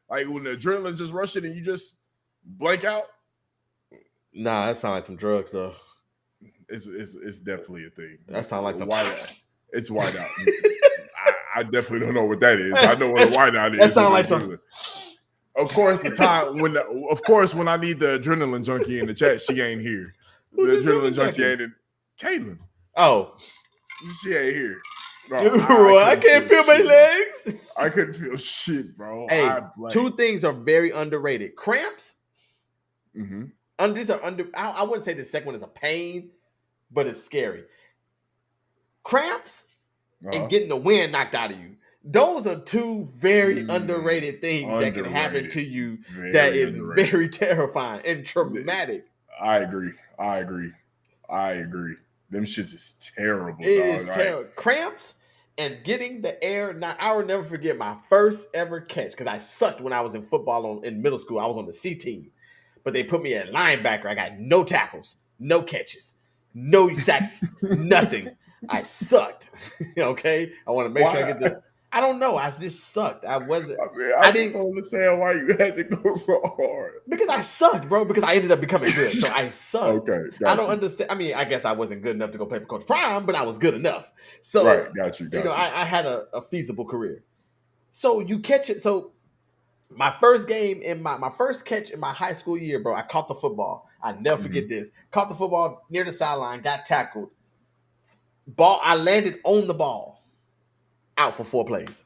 Like when the adrenaline just rushing and you just blank out. Nah, that sounds like some drugs though. It's definitely a thing. That sounds like some white out. It's white out. I definitely don't know what that is. I know what a white out is. That sounds like some. Of course, when I need the adrenaline junkie in the chat, she ain't here. The adrenaline junkie ain't in. Caitlin. Oh, she ain't here. Bro, I can't feel my legs. I couldn't feel shit, bro. Hey, two things are very underrated: cramps. These are I wouldn't say the second one is a pain, but it's scary. Cramps and getting the wind knocked out of you. Those are two very underrated things that can happen to you that is very terrifying and traumatic. I agree. Them shits is terrible. It is terrible. Cramps and getting the air. Now, I will never forget my first ever catch because I sucked when I was in football in middle school. I was on the C team, but they put me at linebacker. I got no tackles, no catches, no sacks, nothing. I sucked. Okay, I want to make sure I get the. I don't know. I just sucked. I wasn't. I didn't understand why you had to go so hard. Because I sucked, bro. Because I ended up becoming good. So I sucked. Okay. I don't understand. I mean, I guess I wasn't good enough to go play for Coach Prime, but I was good enough. So right. Got you. I had a feasible career. So you catch it. So my first game in my first catch in my high school year, bro, I caught the football. I never forget this. Caught the football near the sideline, got tackled. I landed on the ball. Out for 4 plays.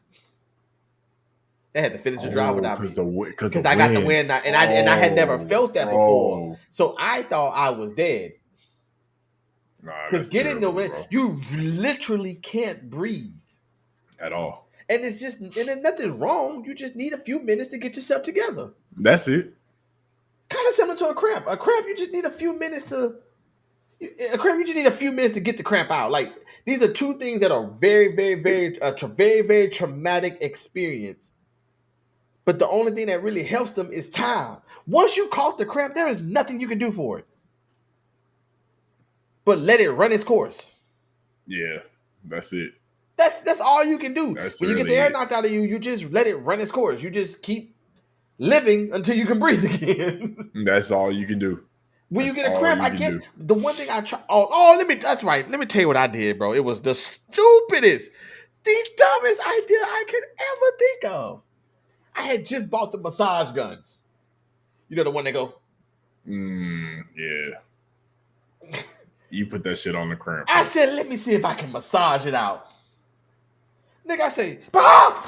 They had to finish the drive without me because I got the wind, and I had never felt that before. So I thought I was dead. Because getting the wind, you literally can't breathe at all. And there's nothing wrong. You just need a few minutes to get yourself together. That's it. Kind of similar to a cramp. A cramp, you just need a few minutes to. A cramp, you just need a few minutes to get the cramp out. Like, these are two things that are very, very, very, very, very traumatic experience. But the only thing that really helps them is time. Once you caught the cramp, there is nothing you can do for it. But let it run its course. Yeah, that's it. That's all you can do. When you get the air knocked out of you, you just let it run its course. You just keep living until you can breathe again. That's all you can do. When you get a cramp, I guess the one thing I try. That's right. Let me tell you what I did, bro. It was the stupidest, the dumbest idea I could ever think of. I had just bought the massage gun. You know, the one that go. Yeah. You put that shit on the cramp. I said, let me see if I can massage it out. Nigga, I say, bah!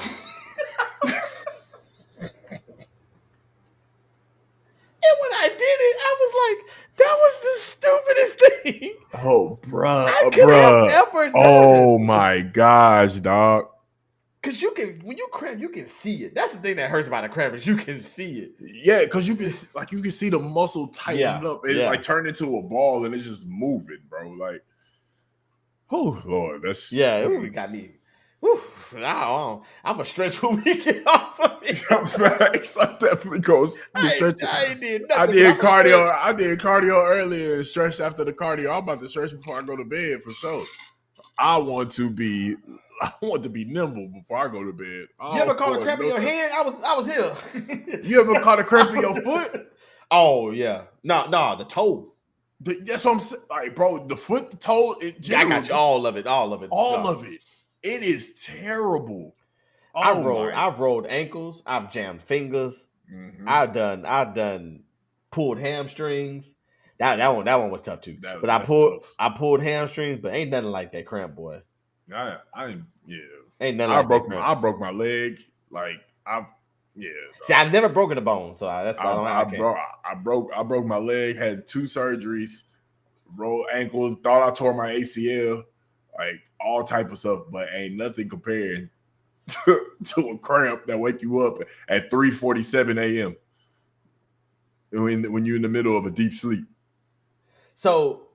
And when I did it, I was like, that was the stupidest thing. Oh, bruh. I could have ever done Oh, my gosh, dog. Because when you cramp, you can see it. That's the thing that hurts about a cramp is you can see it. Yeah, because you can see the muscle tighten up. It like turn into a ball and it's just moving, bro. Like, oh, Lord. It got me. Whew, I'm a stretch when we get off of it. Facts. I definitely go stretch. I did cardio. I did cardio earlier and stretched after the cardio. I'm about to stretch before I go to bed for sure. I want to be nimble before I go to bed. You ever caught a cramp in your hand? I was here. You ever caught a cramp in your foot? Oh yeah. No, the toe. That's what I'm saying. Like, bro, the foot, the toe, in general, I got you. All of it. It is terrible. I've rolled ankles. I've jammed fingers. Mm-hmm. I've done pulled hamstrings. That one was tough too. But I pulled hamstrings, but ain't nothing like that cramp, boy. Ain't nothing like that cramp. I broke my leg. Like See, I've never broken a bone, so I broke my leg. Had 2 surgeries. Rolled ankles. Thought I tore my ACL. Like all type of stuff, but ain't nothing comparing to a cramp that wake you up at 3:47 a.m. when you're in the middle of a deep sleep. So,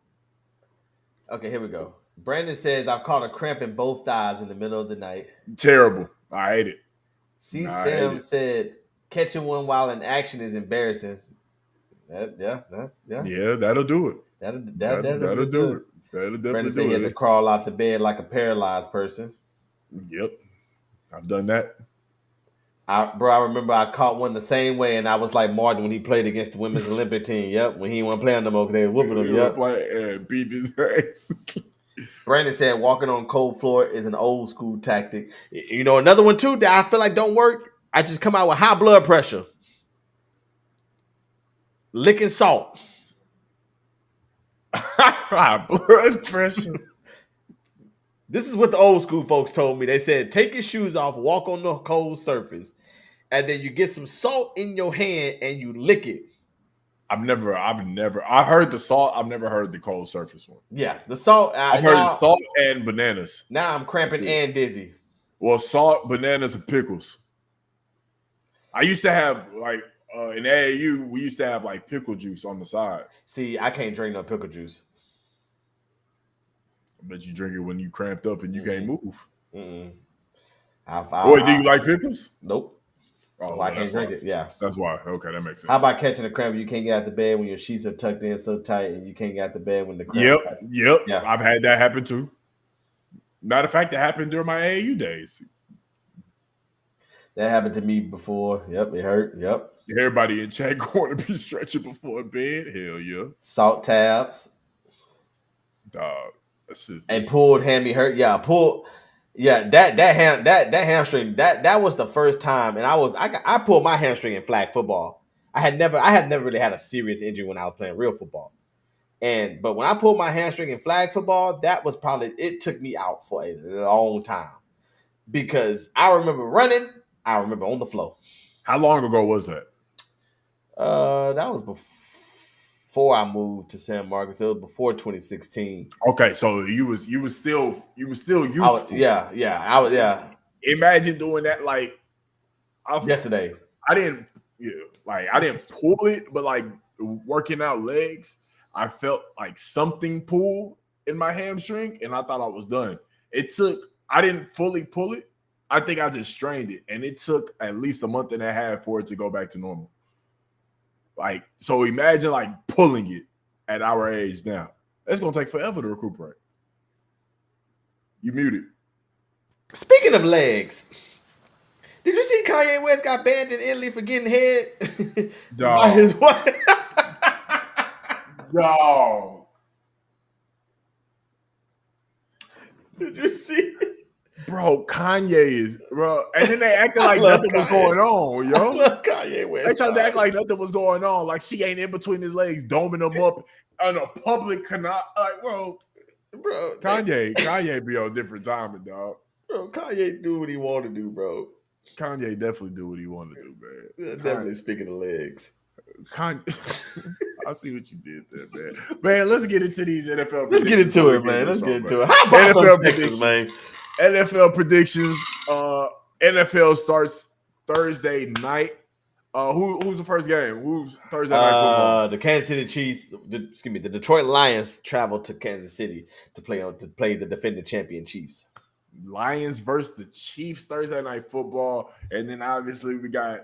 okay, here we go. Brandon says, I've caught a cramp in both thighs in the middle of the night. Terrible. I hate it. Sam said, catching one while in action is embarrassing. Yeah, that'll do it. That'll do it. That'll definitely Brandon said he had to crawl out the bed like a paralyzed person. Yep. I've done that. I remember I caught one the same way, and I was like Martin when he played against the women's Olympic team. Yep, when he wasn't playing no more because they were whooping him. Yep. Beat his ass. Brandon said walking on cold floor is an old school tactic. You know, another one too that I feel like don't work. I just come out with high blood pressure. Licking salt. High blood pressure. This is what the old school folks told me. They said, take your shoes off, walk on the cold surface, and then you get some salt in your hand and you lick it. I've heard the salt. I've never heard the cold surface one. Yeah, the salt. I've heard salt and bananas. Now I'm cramping and dizzy. Well, salt, bananas, and pickles. I used to have like in AAU, we used to have like pickle juice on the side. See, I can't drink no pickle juice. But you drink it when you cramped up and you can't move. Wait, do you like pickles? Nope. Oh, I can't drink it. Yeah, that's why. Okay, that makes sense. How about catching a cramp? You can't get out the bed when your sheets are tucked in so tight, and you can't get out the bed when the cramp. Yep. Yeah. I've had that happen too. Matter of fact, that happened during my AAU days. That happened to me before. Yep, it hurt. Yep. Everybody in chat going to be stretching before bed. Hell yeah. Salt tabs. Dog. And pulled hammy hurt. Yeah, that hamstring. That was the first time, and I pulled my hamstring in flag football. I had never really had a serious injury when I was playing real football. But when I pulled my hamstring in flag football, that was it took me out for a long time because I remember running. I remember on the floor. How long ago was that? That was before I moved to San Marcos. It was before 2016. Okay, so you was still youthful. I was. Imagine doing that like yesterday. I didn't pull it, but like working out legs, I felt like something pull in my hamstring, and I thought I was done. I didn't fully pull it. I think I just strained it, and it took at least a month and a half for it to go back to normal. Like, so imagine like pulling it at our age now. It's gonna take forever to recuperate. You muted. Speaking of legs, did you see Kanye West got banned in Italy for getting head by his wife? Dog. Did you see? Bro, Kanye is, bro. And then they acting like nothing was going on, yo. I love Kanye West. They tried to act like nothing was going on. Like she ain't in between his legs, doming him up on a public canal. Like, bro, Kanye be on different timing, dog. Bro, Kanye do what he want to do, bro. Kanye definitely do what he want to do, man. Yeah, definitely speaking of legs. Kanye, I see what you did there, man. Man, let's get into these NFL. Let's get into it, man. Let's get into it. How about NFL predictions, man? NFL predictions. NFL starts Thursday night. Who's the first game? Who's Thursday night football? The Kansas City Chiefs. The Detroit Lions travel to Kansas City to play the defending champion Chiefs. Lions versus the Chiefs Thursday night football, and then obviously we got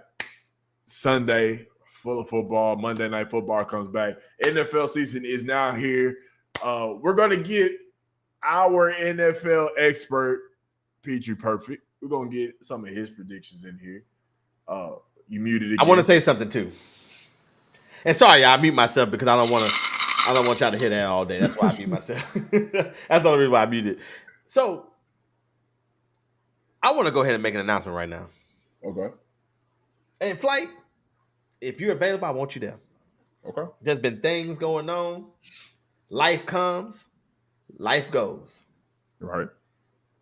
Sunday full of football. Monday night football comes back. NFL season is now here. We're gonna get our NFL expert, Petrie Perfect. We're gonna get some of his predictions in here. You muted again. I want to say something too. And sorry, I mute myself because I don't want to. I don't want y'all to hear that all day. That's why I mute myself. That's the only reason why I muted. So I want to go ahead and make an announcement right now. Okay. And Flight, if you're available, I want you there. Okay. There's been things going on. Life comes, life goes. Right.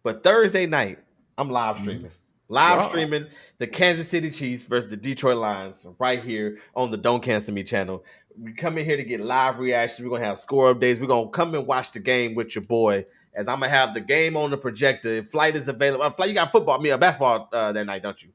But Thursday night, I'm live streaming. Live Wow. streaming the Kansas City Chiefs versus the Detroit Lions right here on the Don't Cancel Me channel. We come in here to get live reactions. We're going to have score updates. We're going to come and watch the game with your boy as I'm going to have the game on the projector. If Flight is available. Flight, you got basketball that night, don't you?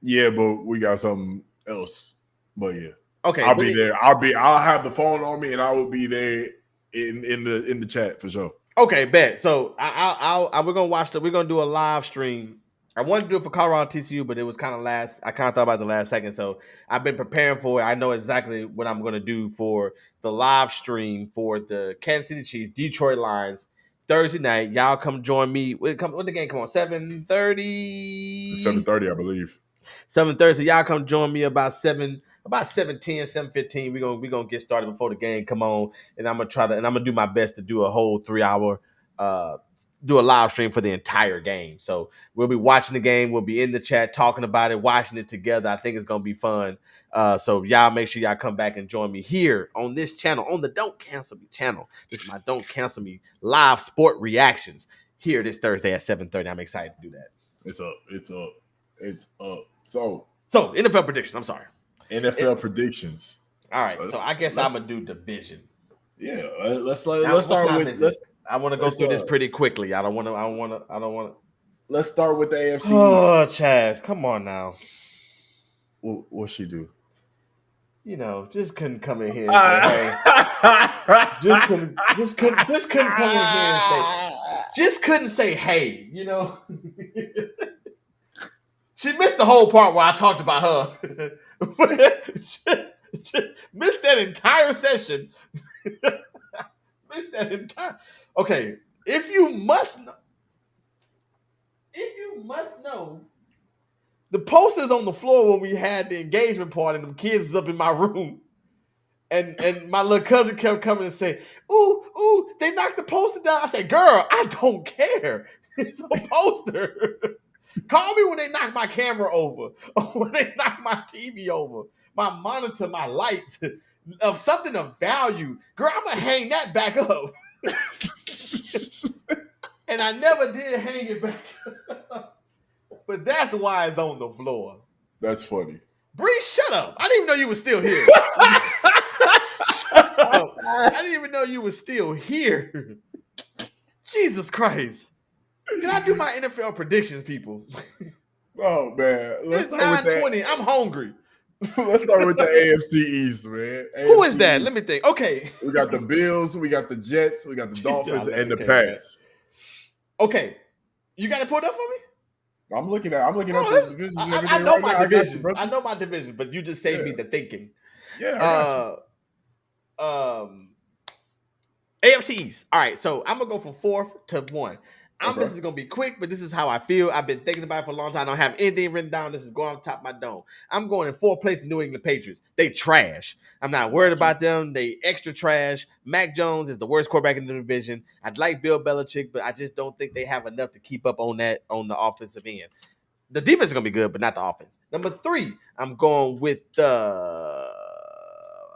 Yeah, but we got something else. But yeah. Okay. I'll be there. I'll have the phone on me and I will be there in the chat for sure. Okay, bet. So we're gonna do a live stream. I wanted to do it for Colorado TCU, but it was kind of last. I kind of thought about the last second, so I've been preparing for it. I know exactly what I'm gonna do for the live stream for the Kansas City Chiefs Detroit Lions Thursday night. Y'all come join me. When the game come on 7:30. 7:30, I believe. 7:30. So y'all come join me about 7:10, 7:15. We're gonna get started before the game come on. And I'm gonna do my best to do a whole 3-hour do a live stream for the entire game. So we'll be watching the game, we'll be in the chat talking about it, watching it together. I think it's gonna be fun. So y'all make sure y'all come back and join me here on this channel, on the Don't Cancel Me channel. This is my Don't Cancel Me live sport reactions here this Thursday at 7:30. I'm excited to do that. It's up. So NFL predictions. I'm sorry. NFL predictions. All right. So I guess I'm gonna do division. Yeah. Let's start with. I want to go through this pretty quickly. I don't want to. Let's start with the AFC. Oh, Chaz, come on now. What'd she do? You know, just couldn't come in here and say, hey. just couldn't come in here and say, just couldn't say, hey, you know. She missed the whole part where I talked about her. Missed that entire session. Missed that entire. Okay, if you must know, the posters on the floor when we had the engagement party, and the kids was up in my room, and my little cousin kept coming and saying, "Ooh, they knocked the poster down." I said, "Girl, I don't care. It's a poster." Call me when they knock my camera over, or when they knock my TV over, my monitor, my lights, of something of value. Girl, I'm gonna hang that back up. And I never did hang it back up. But that's why it's on the floor. That's funny. Bree, shut up. I didn't even know you were still here. Shut up. I didn't even know you were still here. Jesus Christ. Can I do my NFL predictions, people? Oh, man. It's 9:20. I'm hungry. Let's start with the AFC East, man. Who is that? Let me think. Okay. We got the Bills, we got the Jets, we got the Dolphins, and the Pats. Okay. You got it pulled up for me? I'm looking at this division. I know my division. I know my division, but you just saved me the thinking. Yeah, I got you. AFC East. All right, so I'm gonna go from 4th to 1. This is gonna be quick, but this is how I feel. I've been thinking about it for a long time. I don't have anything written down. This is going on top of my dome. I'm going in 4th place to New England Patriots. They trash. I'm not worried about them. They extra trash. Mac Jones is the worst quarterback in the division. I'd like Bill Belichick, but I just don't think they have enough to keep up on the offensive end. The defense is gonna be good, but not the offense. Number 3, I'm going with the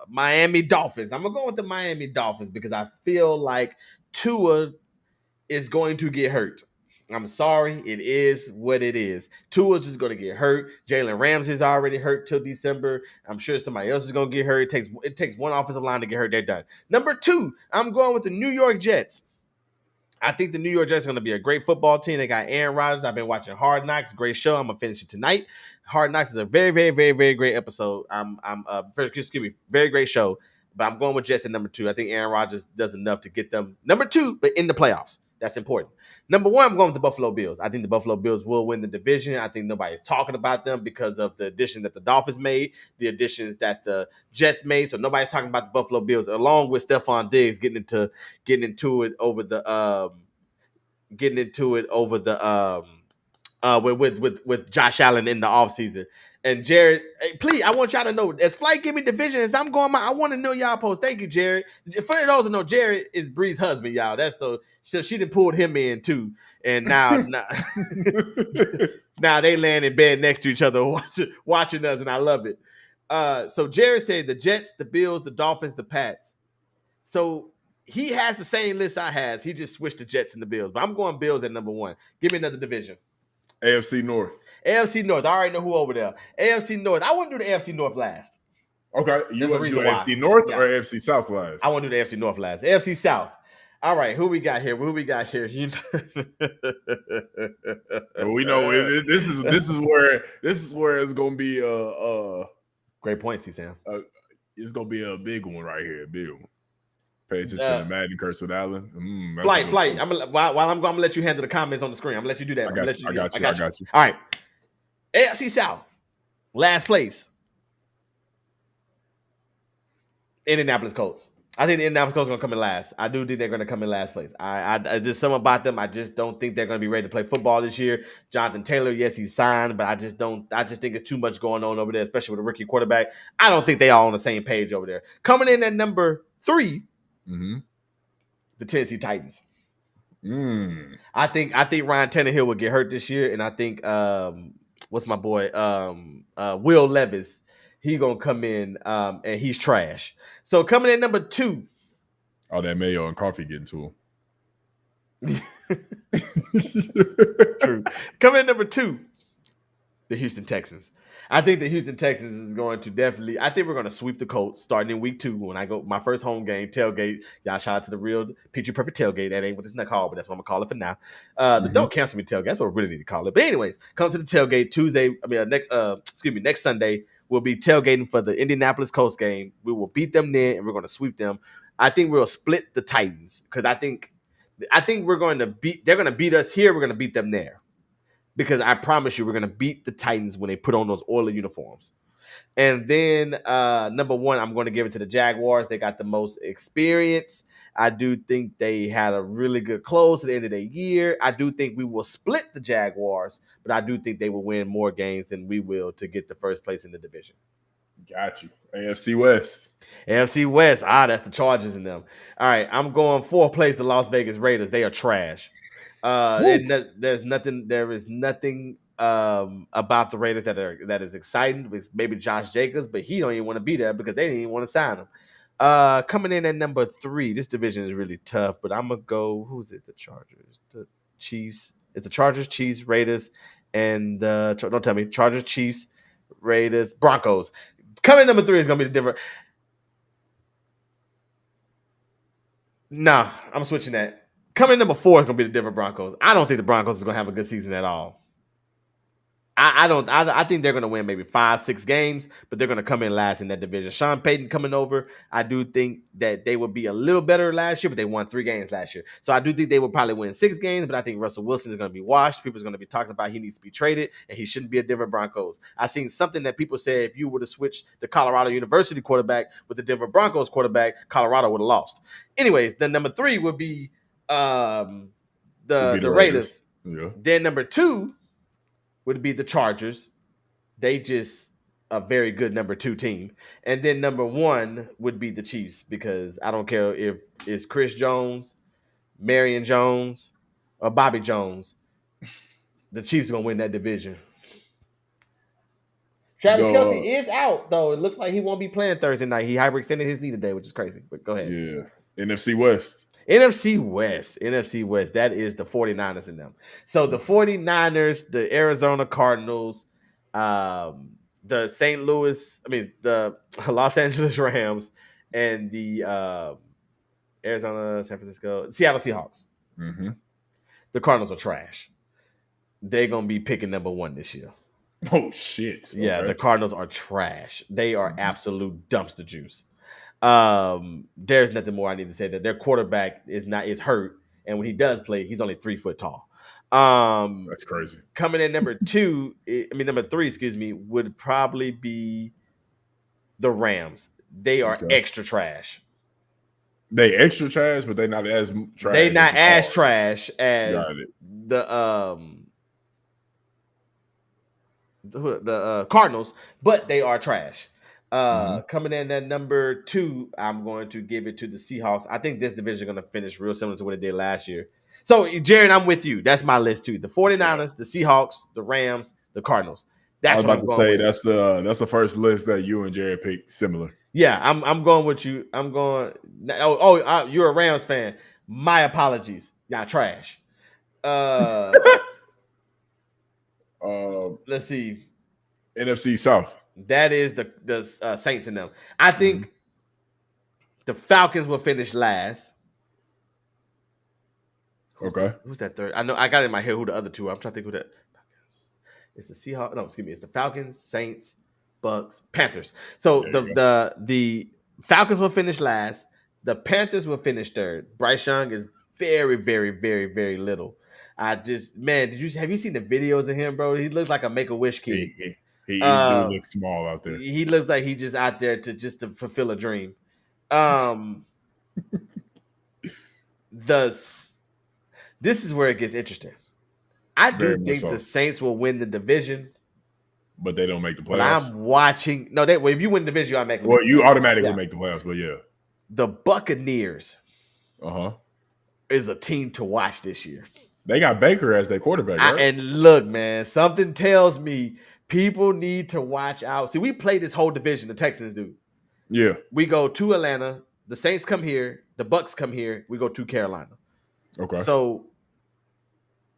Miami Dolphins. I'm gonna go with the Miami Dolphins because I feel like Tua is going to get hurt. I'm sorry, it is what it is. Tua's just going to get hurt. Jalen Ramsey's already hurt till December. I'm sure somebody else is going to get hurt. It takes one offensive line to get hurt. They're done. Number 2, I'm going with the New York Jets. I think the New York Jets are going to be a great football team. They got Aaron Rodgers. I've been watching Hard Knocks. Great show. I'm going to finish it tonight. Hard Knocks is a very, very, very, very great episode. Very great show. But I'm going with Jets at number 2. I think Aaron Rodgers does enough to get them number 2, but in the playoffs. That's important. Number 1, I'm going with the Buffalo Bills. I think the Buffalo Bills will win the division. I think nobody's talking about them because of the addition that the Dolphins made, the additions that the Jets made. So nobody's talking about the Buffalo Bills, along with Stephon Diggs getting into it over with Josh Allen in the offseason. And Jared, hey, please, I want y'all to know, as Flight give me divisions, I'm going. I want to know y'all post. Thank you, Jared. For those who know, Jared is Bree's husband, y'all. That's so she done pulled him in too, and now now they land in bed next to each other watching us, and I love it. So Jared said the Jets, the Bills, the Dolphins, the Pats. So he has the same list I has. He just switched the Jets and the Bills, but I'm going Bills at number one. Give me another division. AFC North. AFC North. I already know who over there. AFC North. I want to do the AFC North last. Okay. You want to do AFC North or AFC South last? I want to do the AFC North last. AFC South. All right. Who we got here? You know. We know this is where it's gonna be great point, C-Sam. It's gonna be a big one right here. Big one. Pay attention to Madden curse with Allen. Flight. While I'm gonna let you handle the comments on the screen. I'm gonna let you do that. I got you. All right. AFC South, last place. Indianapolis Colts. I think the Indianapolis Colts are gonna come in last. I do think they're gonna come in last place. I just something about them. I just don't think they're gonna be ready to play football this year. Jonathan Taylor, yes, he's signed, but I just think it's too much going on over there, especially with a rookie quarterback. I don't think they all on the same page over there. Coming in at number 3, the Tennessee Titans. I think Ryan Tannehill will get hurt this year, and I think what's my boy Will Levis. He gonna come in and he's trash. So coming in number 2. Oh, that Mayo and coffee getting to him. True. Coming in number 2, the Houston Texans. I think the Houston Texans is going to definitely. I think we're going to sweep the Colts starting in week 2 when I go my first home game tailgate. Y'all shout out to the real Peachy Perfect tailgate. That ain't what it's not called, but that's what I'm gonna call it for now. The Don't Cancel Me tailgate. That's what we really need to call it. But anyways, come to the tailgate Tuesday. Next Sunday. We'll be tailgating for the Indianapolis Colts game. We will beat them there, and we're going to sweep them. I think we'll split the Titans because I think we're going to beat. They're going to beat us here. We're going to beat them there. Because I promise you, we're going to beat the Titans when they put on those Oilers uniforms. And then number 1, I'm going to give it to the Jaguars. They got the most experience. I do think they had a really good close at the end of the year. I do think we will split the Jaguars, but I do think they will win more games than we will to get the first place in the division. Got you. AFC West. AFC West. That's the Chargers in them. All right, I'm going 4th place, the Las Vegas Raiders. They are trash. There is nothing about the Raiders that is exciting. It's maybe Josh Jacobs, but he don't even want to be there because they didn't even want to sign him. Coming in at number 3, this division is really tough, but I'm gonna go. Who's it? The Chargers, the Chiefs. It's the Chargers, Chiefs, Raiders, and don't tell me Chargers, Chiefs, Raiders, Broncos. Coming in number 3 is gonna be the different. Nah, I'm switching that. Coming in number 4 is going to be the Denver Broncos. I don't think the Broncos is going to have a good season at all. I think they're going to win maybe 5-6 games, but they're going to come in last in that division. Sean Payton coming over. I do think that they would be a little better last year, but they won 3 games last year. So I do think they will probably win 6 games, but I think Russell Wilson is going to be washed. People are going to be talking about he needs to be traded, and he shouldn't be a Denver Broncos. I seen something that people said if you were to switch the Colorado University quarterback with the Denver Broncos quarterback, Colorado would have lost. Anyways, then number 3 would be the Raiders. Yeah. Then number 2 would be the Chargers. They just a very good number 2 team. And then number 1 would be the Chiefs because I don't care if it's Chris Jones, Marion Jones, or Bobby Jones. The Chiefs are going to win that division. Travis Kelce is out, though. It looks like he won't be playing Thursday night. He hyperextended his knee today, which is crazy. But go ahead. Yeah. NFC West. That is the 49ers in them. So the 49ers, the Arizona Cardinals, the Los Angeles Rams, and the Arizona, San Francisco, Seattle Seahawks. Mm-hmm. The Cardinals are trash. They're going to be picking number 1 this year. Oh, shit. Yeah, okay. The Cardinals are trash. They are absolute dumpster juice. There's nothing more I need to say. That their quarterback is hurt, and when he does play, he's only 3 foot tall. That's crazy. Coming in number 3, would probably be the Rams. They are extra trash. They extra trash, but they're not as trash. They're not as trash as the the Cardinals, but they are trash. Mm-hmm. Coming in at number 2, I'm going to give it to the Seahawks. I think this division is going to finish real similar to what it did last year. So, Jared, I'm with you. That's my list too. The 49ers, the Seahawks, the Rams, the Cardinals. I That's was what about I'm to going say with. that's the first list that you and Jared picked similar. Yeah, I'm going with you. I'm going. You're a Rams fan. My apologies. Y'all trash. Let's see. NFC South. That is the Saints in them. I think the Falcons will finish last. Who's that third? I know I got it in my head who the other two are. I'm trying to think who that. It's the Seahawks. No, excuse me. It's the Falcons, Saints, Bucks, Panthers. So the Falcons will finish last. The Panthers will finish third. Bryce Young is very, very, very, very little. Have you seen the videos of him, bro? He looks like a Make-A-Wish kid. He do look small out there. He looks like he just out there to fulfill a dream. This is where it gets interesting. I do think the Saints will win the division, but they don't make the playoffs. But I'm watching. No, if you win the division, you automatically. Well, you automatically make the playoffs. But yeah, the Buccaneers. Is a team to watch this year. They got Baker as their quarterback, right? And look, man, something tells me people need to watch out. See, we play this whole division. The Texans do. Yeah. We go to Atlanta. The Saints come here. The Bucks come here. We go to Carolina. Okay. So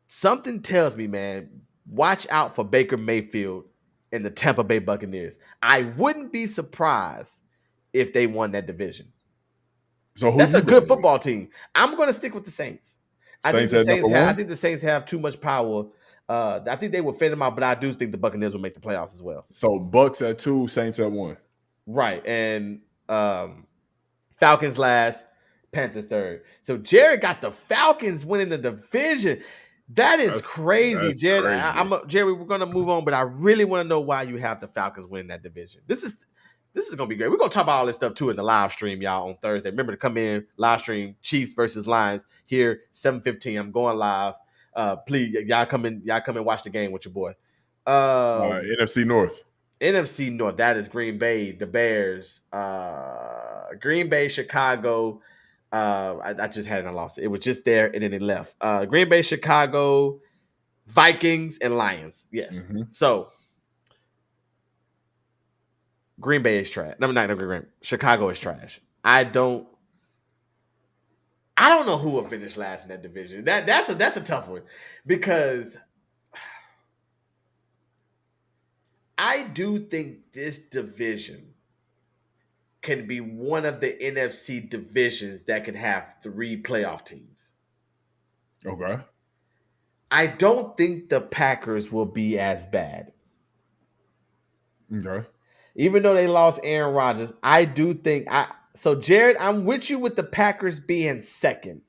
something tells me, man, watch out for Baker Mayfield and the Tampa Bay Buccaneers. I wouldn't be surprised if they won that division. So that's a good football team. I'm going to stick with the Saints. I think the Saints have too much power. I think they will fend them out, but I do think the Buccaneers will make the playoffs as well. So Bucks at 2, Saints at 1. Right. And Falcons last, Panthers third. So Jared got the Falcons winning the division. That's crazy, Jared. Jerry, we're going to move on, but I really want to know why you have the Falcons winning that division. This is going to be great. We're going to talk about all this stuff, too, in the live stream, y'all, on Thursday. Remember to come in, live stream, Chiefs versus Lions here, 7:15. I'm going live. Please, y'all come in watch the game with your boy. NFC North. NFC North, that is Green Bay, the Bears, Green Bay, Chicago. I just had it and lost it. It was just there, and then it left. Green Bay, Chicago, Vikings, and Lions. Yes. Mm-hmm. So, Green Bay is trash. No, not Green. Chicago is trash. I don't know who will finish last in that division. That's a tough one because I do think this division can be one of the NFC divisions that can have 3 playoff teams. Okay. I don't think the Packers will be as bad. Okay. Even though they lost Aaron Rodgers, I do think so Jared, I'm with you with the Packers being second.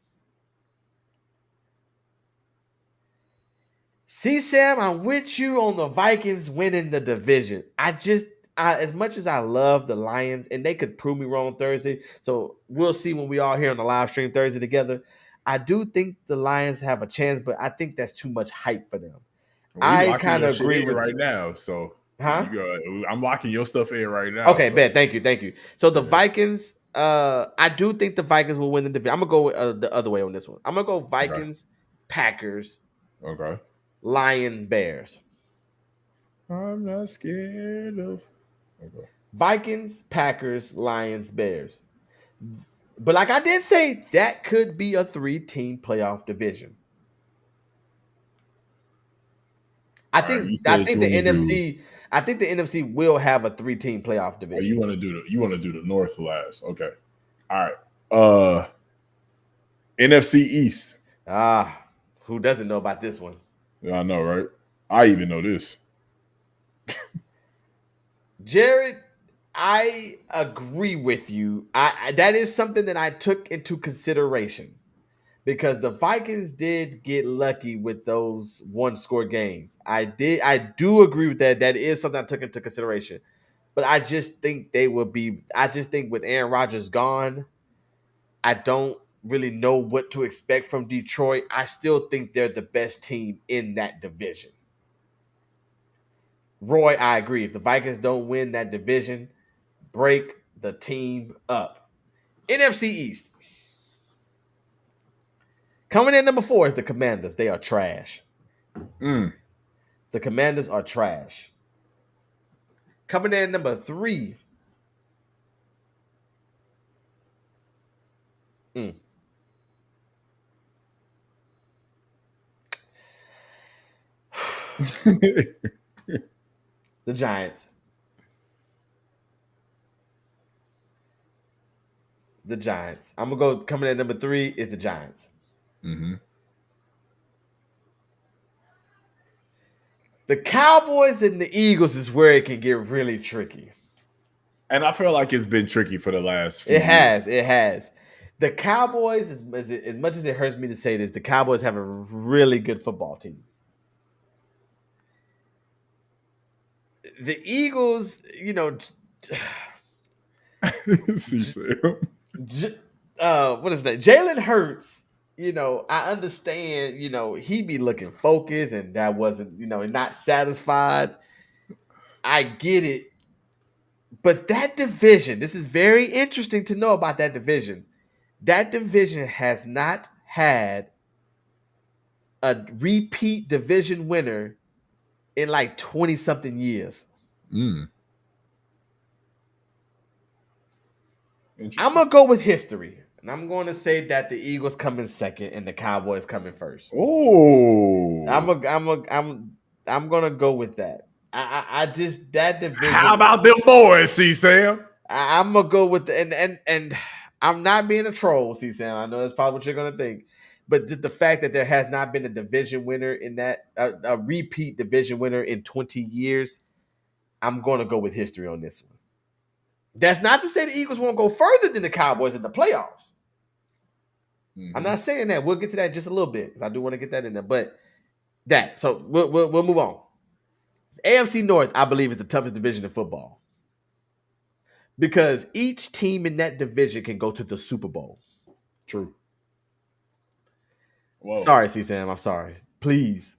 See, Sam, I'm with you on the Vikings winning the division. As much as I love the Lions, and they could prove me wrong Thursday, so we'll see when we all here on the live stream Thursday together. I do think the Lions have a chance, but I think that's too much hype for them. I kind of agree with right now. So, I'm locking your stuff in right now. Okay, bet. Thank you. So the Vikings, I do think the Vikings will win the division. I'm gonna go the other way on this one. I'm gonna go Vikings, Packers. Okay. Lion, Bears. I'm not scared of. Okay. Vikings, Packers, Lions, Bears. But like I did say, that could be a 3-team playoff division. I think the NFC will have a 3-team playoff division. You want to do the North last. Okay. All right. NFC East. Who doesn't know about this one? Yeah, I know, right? I even know this. Jared, I agree with you. That is something that I took into consideration because the Vikings did get lucky with those 1-score games. I do agree with that. That is something I took into consideration. But I just think with Aaron Rodgers gone, I don't really know what to expect from Detroit. I still think they're the best team in that division. Roy, I agree. If the Vikings don't win that division, break the team up. NFC East. Coming in number 4 is the Commanders. They are trash. Mm. The Commanders are trash. Coming in number 3. Mm. The Giants. The Giants. I'm gonna go coming in at number 3 is the Giants. Mm-hmm. The Cowboys and the Eagles is where it can get really tricky. And I feel like it's been tricky for the last few It years. has. It has. The Cowboys, as much as it hurts me to say this, the Cowboys have a really good football team. The Eagles, See, Sam. what is that? Jalen Hurts. I understand. He be looking focused, and that wasn't, not satisfied. I get it, but that division. This is very interesting to know about that division. That division has not had a repeat division winner in like 20 something years. Mm. I'm Interesting. gonna go with history, and I'm going to say that the Eagles come in second and the Cowboys come in first. Oh. I'm gonna go with that. I just that How division. about them boys, see, Sam? I'm gonna go with the and I'm not being a troll, see Sam. I know that's probably what you're gonna think, but the fact that there has not been a division winner in that a repeat division winner in 20 years, I'm gonna go with history on this one. That's not to say the Eagles won't go further than the Cowboys in the playoffs. I'm Mm-hmm. not saying that. We'll get to that in just a little bit because I do want to get that in there. But that so we'll move on. AFC North, I believe, is the toughest division in football because each team in that division can go to the Super Bowl. True. Whoa. Sorry, C Sam. I'm sorry. Please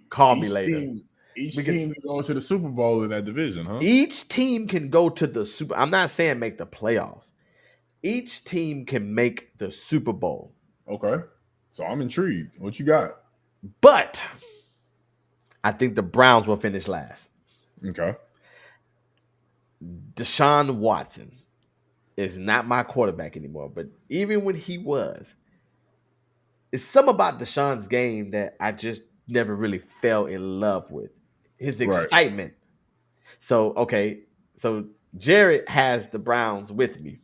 call me Each later. team, each Because team going to the Super Bowl in that division, huh? each team can go to the Super. I'm not saying make the playoffs. Each team can make the Super Bowl. Okay. So I'm intrigued. What you got? But I think the Browns will finish last. Okay. Deshaun Watson is not my quarterback anymore, but even when he was, it's something about Deshaun's game that I just never really fell in love with. His Right. excitement. So, okay, so Jared has the Browns with me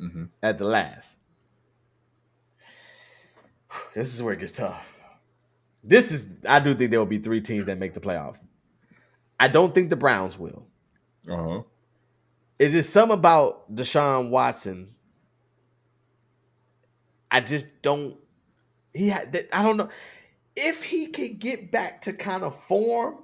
Mm-hmm. at the last. This is where it gets tough. I do think there will be 3 teams that make the playoffs. I don't think the Browns will. Uh-huh. It is something about Deshaun Watson. I just don't. I don't know if he can get back to kind of form.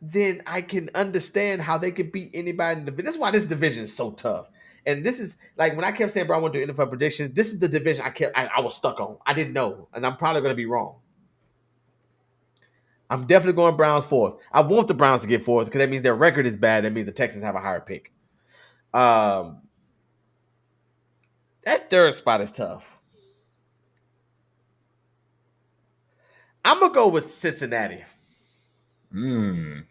Then I can understand how they could beat anybody in the division. That's why this division is so tough. And this is like when I kept saying, bro, I want to do NFL predictions. This is the division I was stuck on. I didn't know, and I'm probably going to be wrong. I'm definitely going Browns fourth. I want the Browns to get fourth because that means their record is bad. That means the Texans have a higher pick. Um, that third spot is tough. I'm gonna go with Cincinnati. Mm.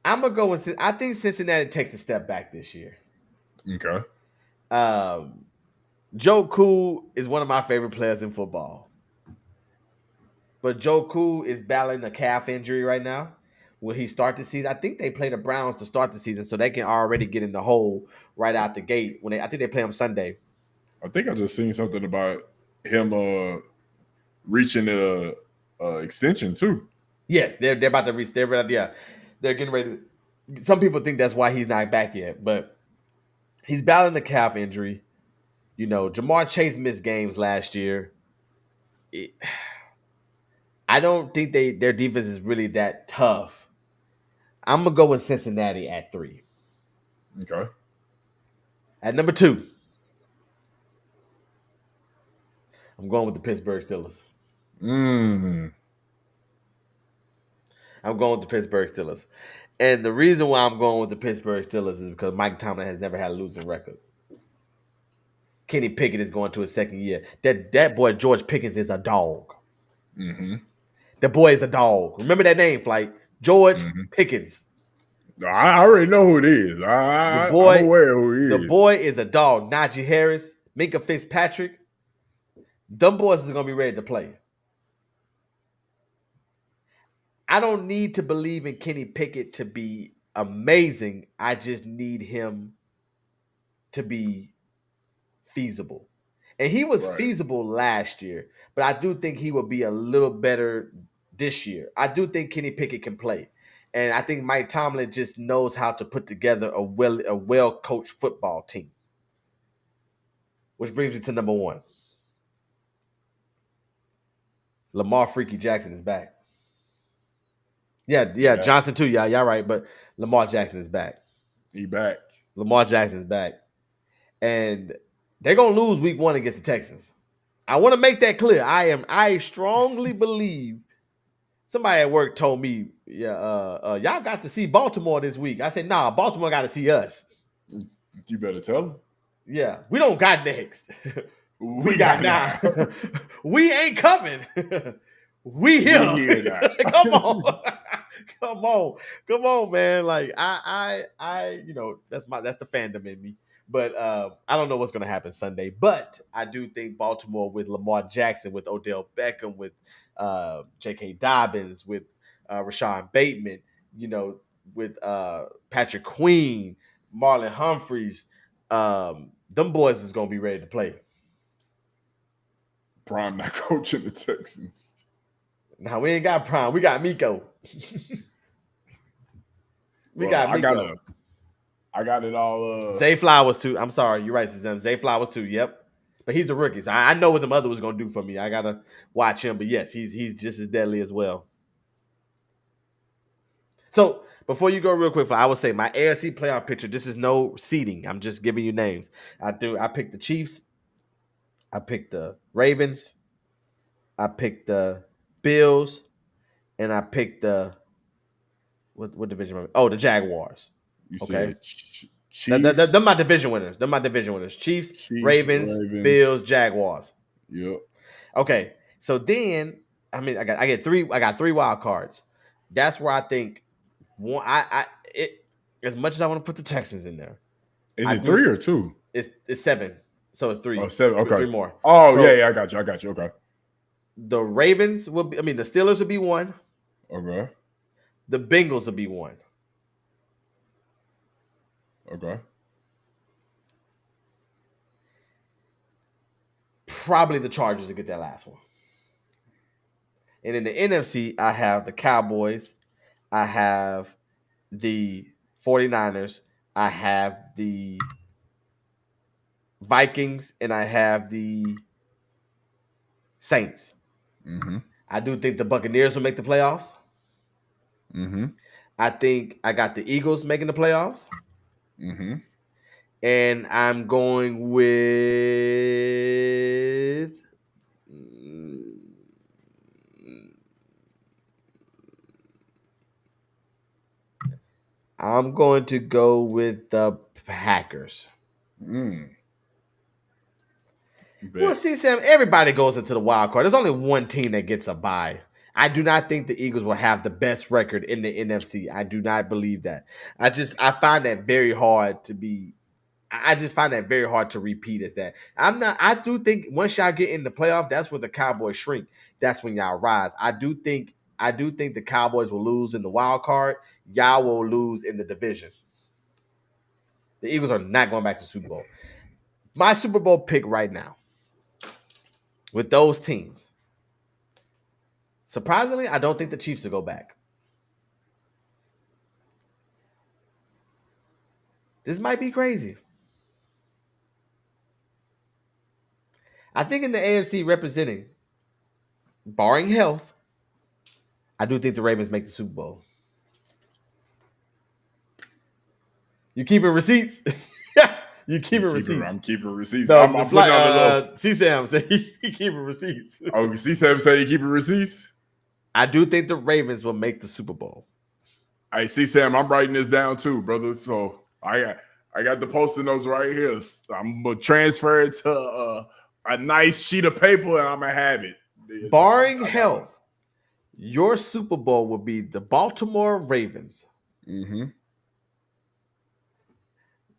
I'm gonna go with. I think Cincinnati takes a step back this year. Okay. Um, Joe Cool is one of my favorite players in football, but Joe Cool is battling a calf injury right now. When he start the season, I think they play the Browns to start the season, so they can already get in the hole right out the gate. I think they play on Sunday. I think I just seen something about him reaching a extension too. Yes, they're about to reach. They're getting ready. Some people think that's why he's not back yet, but he's battling a calf injury. Jamar Chase missed games last year. I don't think their defense is really that tough. I'm gonna go with Cincinnati at 3. Okay. At number 2, I'm going with the Pittsburgh Steelers. Mm. I'm going with the Pittsburgh Steelers. And the reason why I'm going with the Pittsburgh Steelers is because Mike Tomlin has never had a losing record. Kenny Pickett is going to his second year. That boy George Pickens is a dog. Mm-hmm. The boy is a dog. Remember that name, Flight? George Pickens. I already know who it is. I'm aware of who he is. The boy is a dog. Najee Harris, Minka Fitzpatrick. Them boys is going to be ready to play. I don't need to believe in Kenny Pickett to be amazing. I just need him to be feasible. And he was feasible last year, but I do think he will be a little better this year. I do think Kenny Pickett can play. And I think Mike Tomlin just knows how to put together a well-coached football team. Which brings me to number one. Lamar Freaky Jackson is back. Yeah, Johnson too. Yeah, y'all right. But Lamar Jackson is back. He back. Lamar Jackson is back. And they're going to lose week 1 against the Texans. I want to make that clear. I strongly believe somebody at work told me, y'all got to see Baltimore this week. I said, nah, Baltimore got to see us. You better tell them. Yeah, we don't got next. we got now. We ain't coming. We here now. Come on, man. Like I that's the fandom in me. But I don't know what's going to happen Sunday. But I do think Baltimore with Lamar Jackson, with Odell Beckham, with J.K. Dobbins, with Rashawn Bateman, with Patrick Queen, Marlon Humphreys, them boys is going to be ready to play. Prime not coaching the Texans. Now, we ain't got Prime. We got Miko. I got it all. Zay Flowers too. I'm sorry, you're right, Sam. Zay Flowers too. Yep, but he's a rookie, so I know what the mother was gonna do for me. I gotta watch him, but yes, he's just as deadly as well. So before you go, real quick, I would say my AFC playoff picture. This is no seeding. I'm just giving you names. I picked the Chiefs. I picked the Ravens. I picked the Bills, and I picked the what division? Oh, the Jaguars. You okay. Chiefs. They're my division winners. Chiefs, Ravens, Bills, Jaguars. Yep. Okay. So then, I got three wild cards. That's where I think one. As much as I want to put the Texans in there. Is it 3 or 2? It's 7. So it's 3. Oh, 7. Okay. 3 more. Oh, so, yeah. I got you. Okay. The Ravens will be. The Steelers will be 1. Okay. The Bengals will be 1. Okay. Probably the Chargers to get that last one. And in the NFC, I have the Cowboys. I have the 49ers. I have the Vikings. And I have the Saints. Mm-hmm. I do think the Buccaneers will make the playoffs. Mm-hmm. I think I got the Eagles making the playoffs. Mm-hmm. And I'm going with I'm going to go with the Packers. Well, see, Sam, everybody goes into the wild card. There's only one team that gets a bye. I do not think the Eagles will have the best record in the NFC. I do not believe that. I find that very hard to be. I just find that very hard to repeat as that. I do think once y'all get in the playoff, that's where the Cowboys shrink. That's when y'all rise. I do think the Cowboys will lose in the wild card. Y'all will lose in the division. The Eagles are not going back to the Super Bowl. My Super Bowl pick right now with those teams. Surprisingly, I don't think the Chiefs will go back. This might be crazy. I think in the AFC representing, barring health, I do think the Ravens make the Super Bowl. You keeping receipts? You keeping receipts? I'm keeping receipts. No, I'm putting on the little. C-Sam said he keeping receipts. Oh, C-Sam said he keeping receipts? I do think the Ravens will make the Super Bowl. I see, Sam. I'm writing this down too, brother. So I got the post-it notes right here. I'm gonna transfer it to a nice sheet of paper, and I'm gonna have it. Barring health, your Super Bowl will be the Baltimore Ravens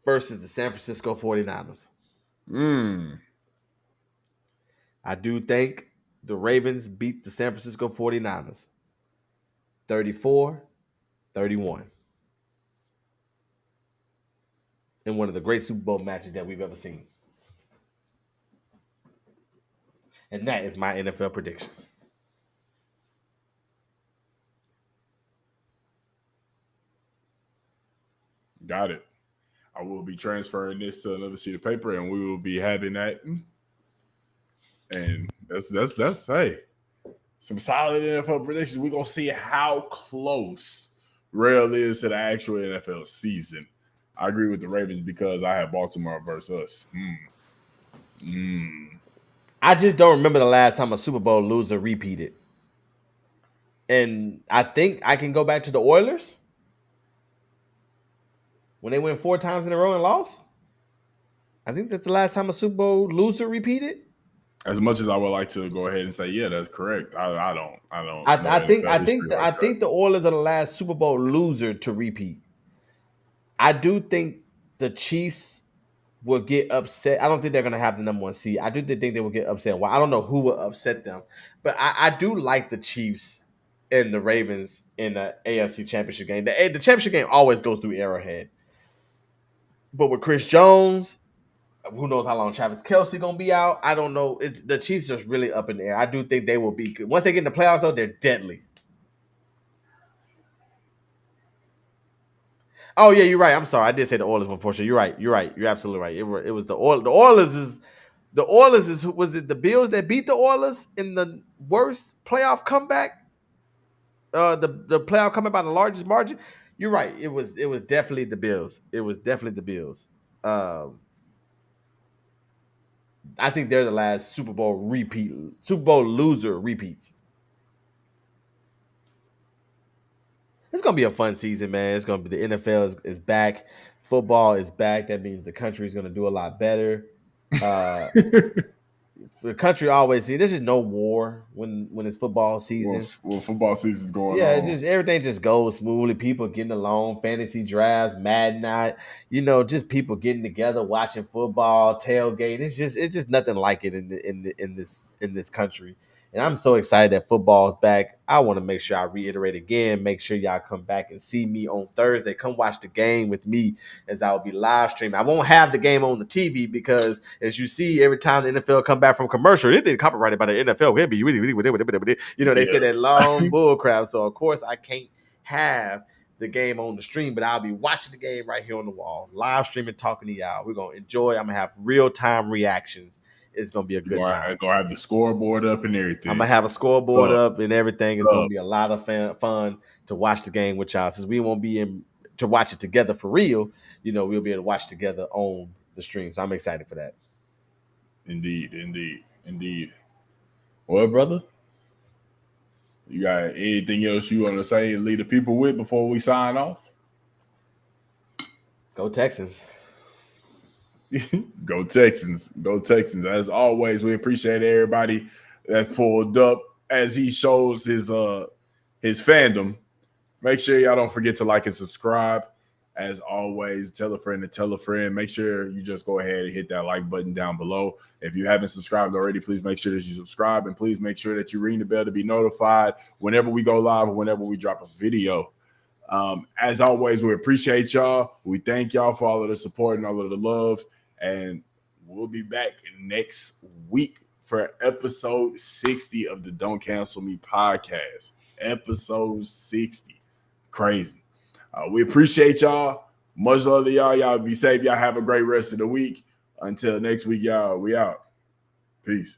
versus the San Francisco 49ers. I do think the Ravens beat the San Francisco 49ers 34-31 in one of the great Super Bowl matches that we've ever seen. And that is my NFL predictions. Got it. I will be transferring this to another sheet of paper, and we will be having that. And that's hey, some solid NFL predictions. We're gonna see how close Rail is to the actual NFL season. I agree with the Ravens because I have Baltimore versus us. I just don't remember the last time a Super Bowl loser repeated. And I think I can go back to the Oilers when they went 4 times in a row and lost. I think that's the last time a Super Bowl loser repeated. As much as I would like to go ahead and say, yeah, that's correct. I don't. I think the Oilers are the last Super Bowl loser to repeat. I do think the Chiefs will get upset. I don't think they're going to have the number 1 seed. I do think they will get upset. Well, I don't know who will upset them, but I do like the Chiefs and the Ravens in the AFC Championship game. The championship game always goes through Arrowhead, but with Chris Jones, who knows how long Travis Kelce gonna be out? I don't know. It's the Chiefs are really up in the air. I do think they will be good. Once they get in the playoffs, though, they're deadly. Oh yeah, you're right. I'm sorry. I did say the Oilers before. Sure, you're right. You're right. You're absolutely right. It was the Oilers. The Oilers is was it the Bills that beat the Oilers in the worst playoff comeback? The playoff comeback by the largest margin. You're right. It was definitely the Bills. It was definitely the Bills. I think they're the last Super Bowl loser repeats. It's gonna be a fun season, man. It's gonna be the NFL is back, football is back. That means the country is gonna do a lot better. The country always see there's just no war when it's football season. Well, football season's going on. Yeah, just everything just goes smoothly. People getting along, fantasy drafts, Mad Night, just people getting together, watching football, tailgate. It's just nothing like it in this country. And I'm so excited that football is back. I want to make sure I reiterate again. Make sure y'all come back and see me on Thursday. Come watch the game with me as I will be live streaming. I won't have the game on the TV because, as you see, every time the NFL come back from commercial, it didn't copyrighted by the NFL. It'd be they say that long bull crap. So of course I can't have the game on the stream, but I'll be watching the game right here on the wall, live streaming, talking to y'all. We're gonna enjoy. I'm gonna have real time reactions. It's gonna be a good time. I'm gonna have the scoreboard up and everything. I'm gonna have a scoreboard up and everything. It's gonna be a lot of fun to watch the game with y'all. Since we won't be in to watch it together for real, we'll be able to watch together on the stream. So I'm excited for that. Indeed. Well, brother, you got anything else you want to say and leave the people with before we sign off? Go Texans. Go Texans. Go Texans. As always, we appreciate everybody that's pulled up as he shows his fandom. Make sure y'all don't forget to like and subscribe. As always, tell a friend to tell a friend. Make sure you just go ahead and hit that like button down below. If you haven't subscribed already, please make sure that you subscribe, and please make sure that you ring the bell to be notified whenever we go live or whenever we drop a video. As always, we appreciate y'all. We thank y'all for all of the support and all of the love. And we'll be back next week for episode 60 of the Don't Cancel Me podcast. Episode 60. Crazy. We appreciate y'all. Much love to y'all. Y'all be safe. Y'all have a great rest of the week. Until next week, y'all, we out. Peace.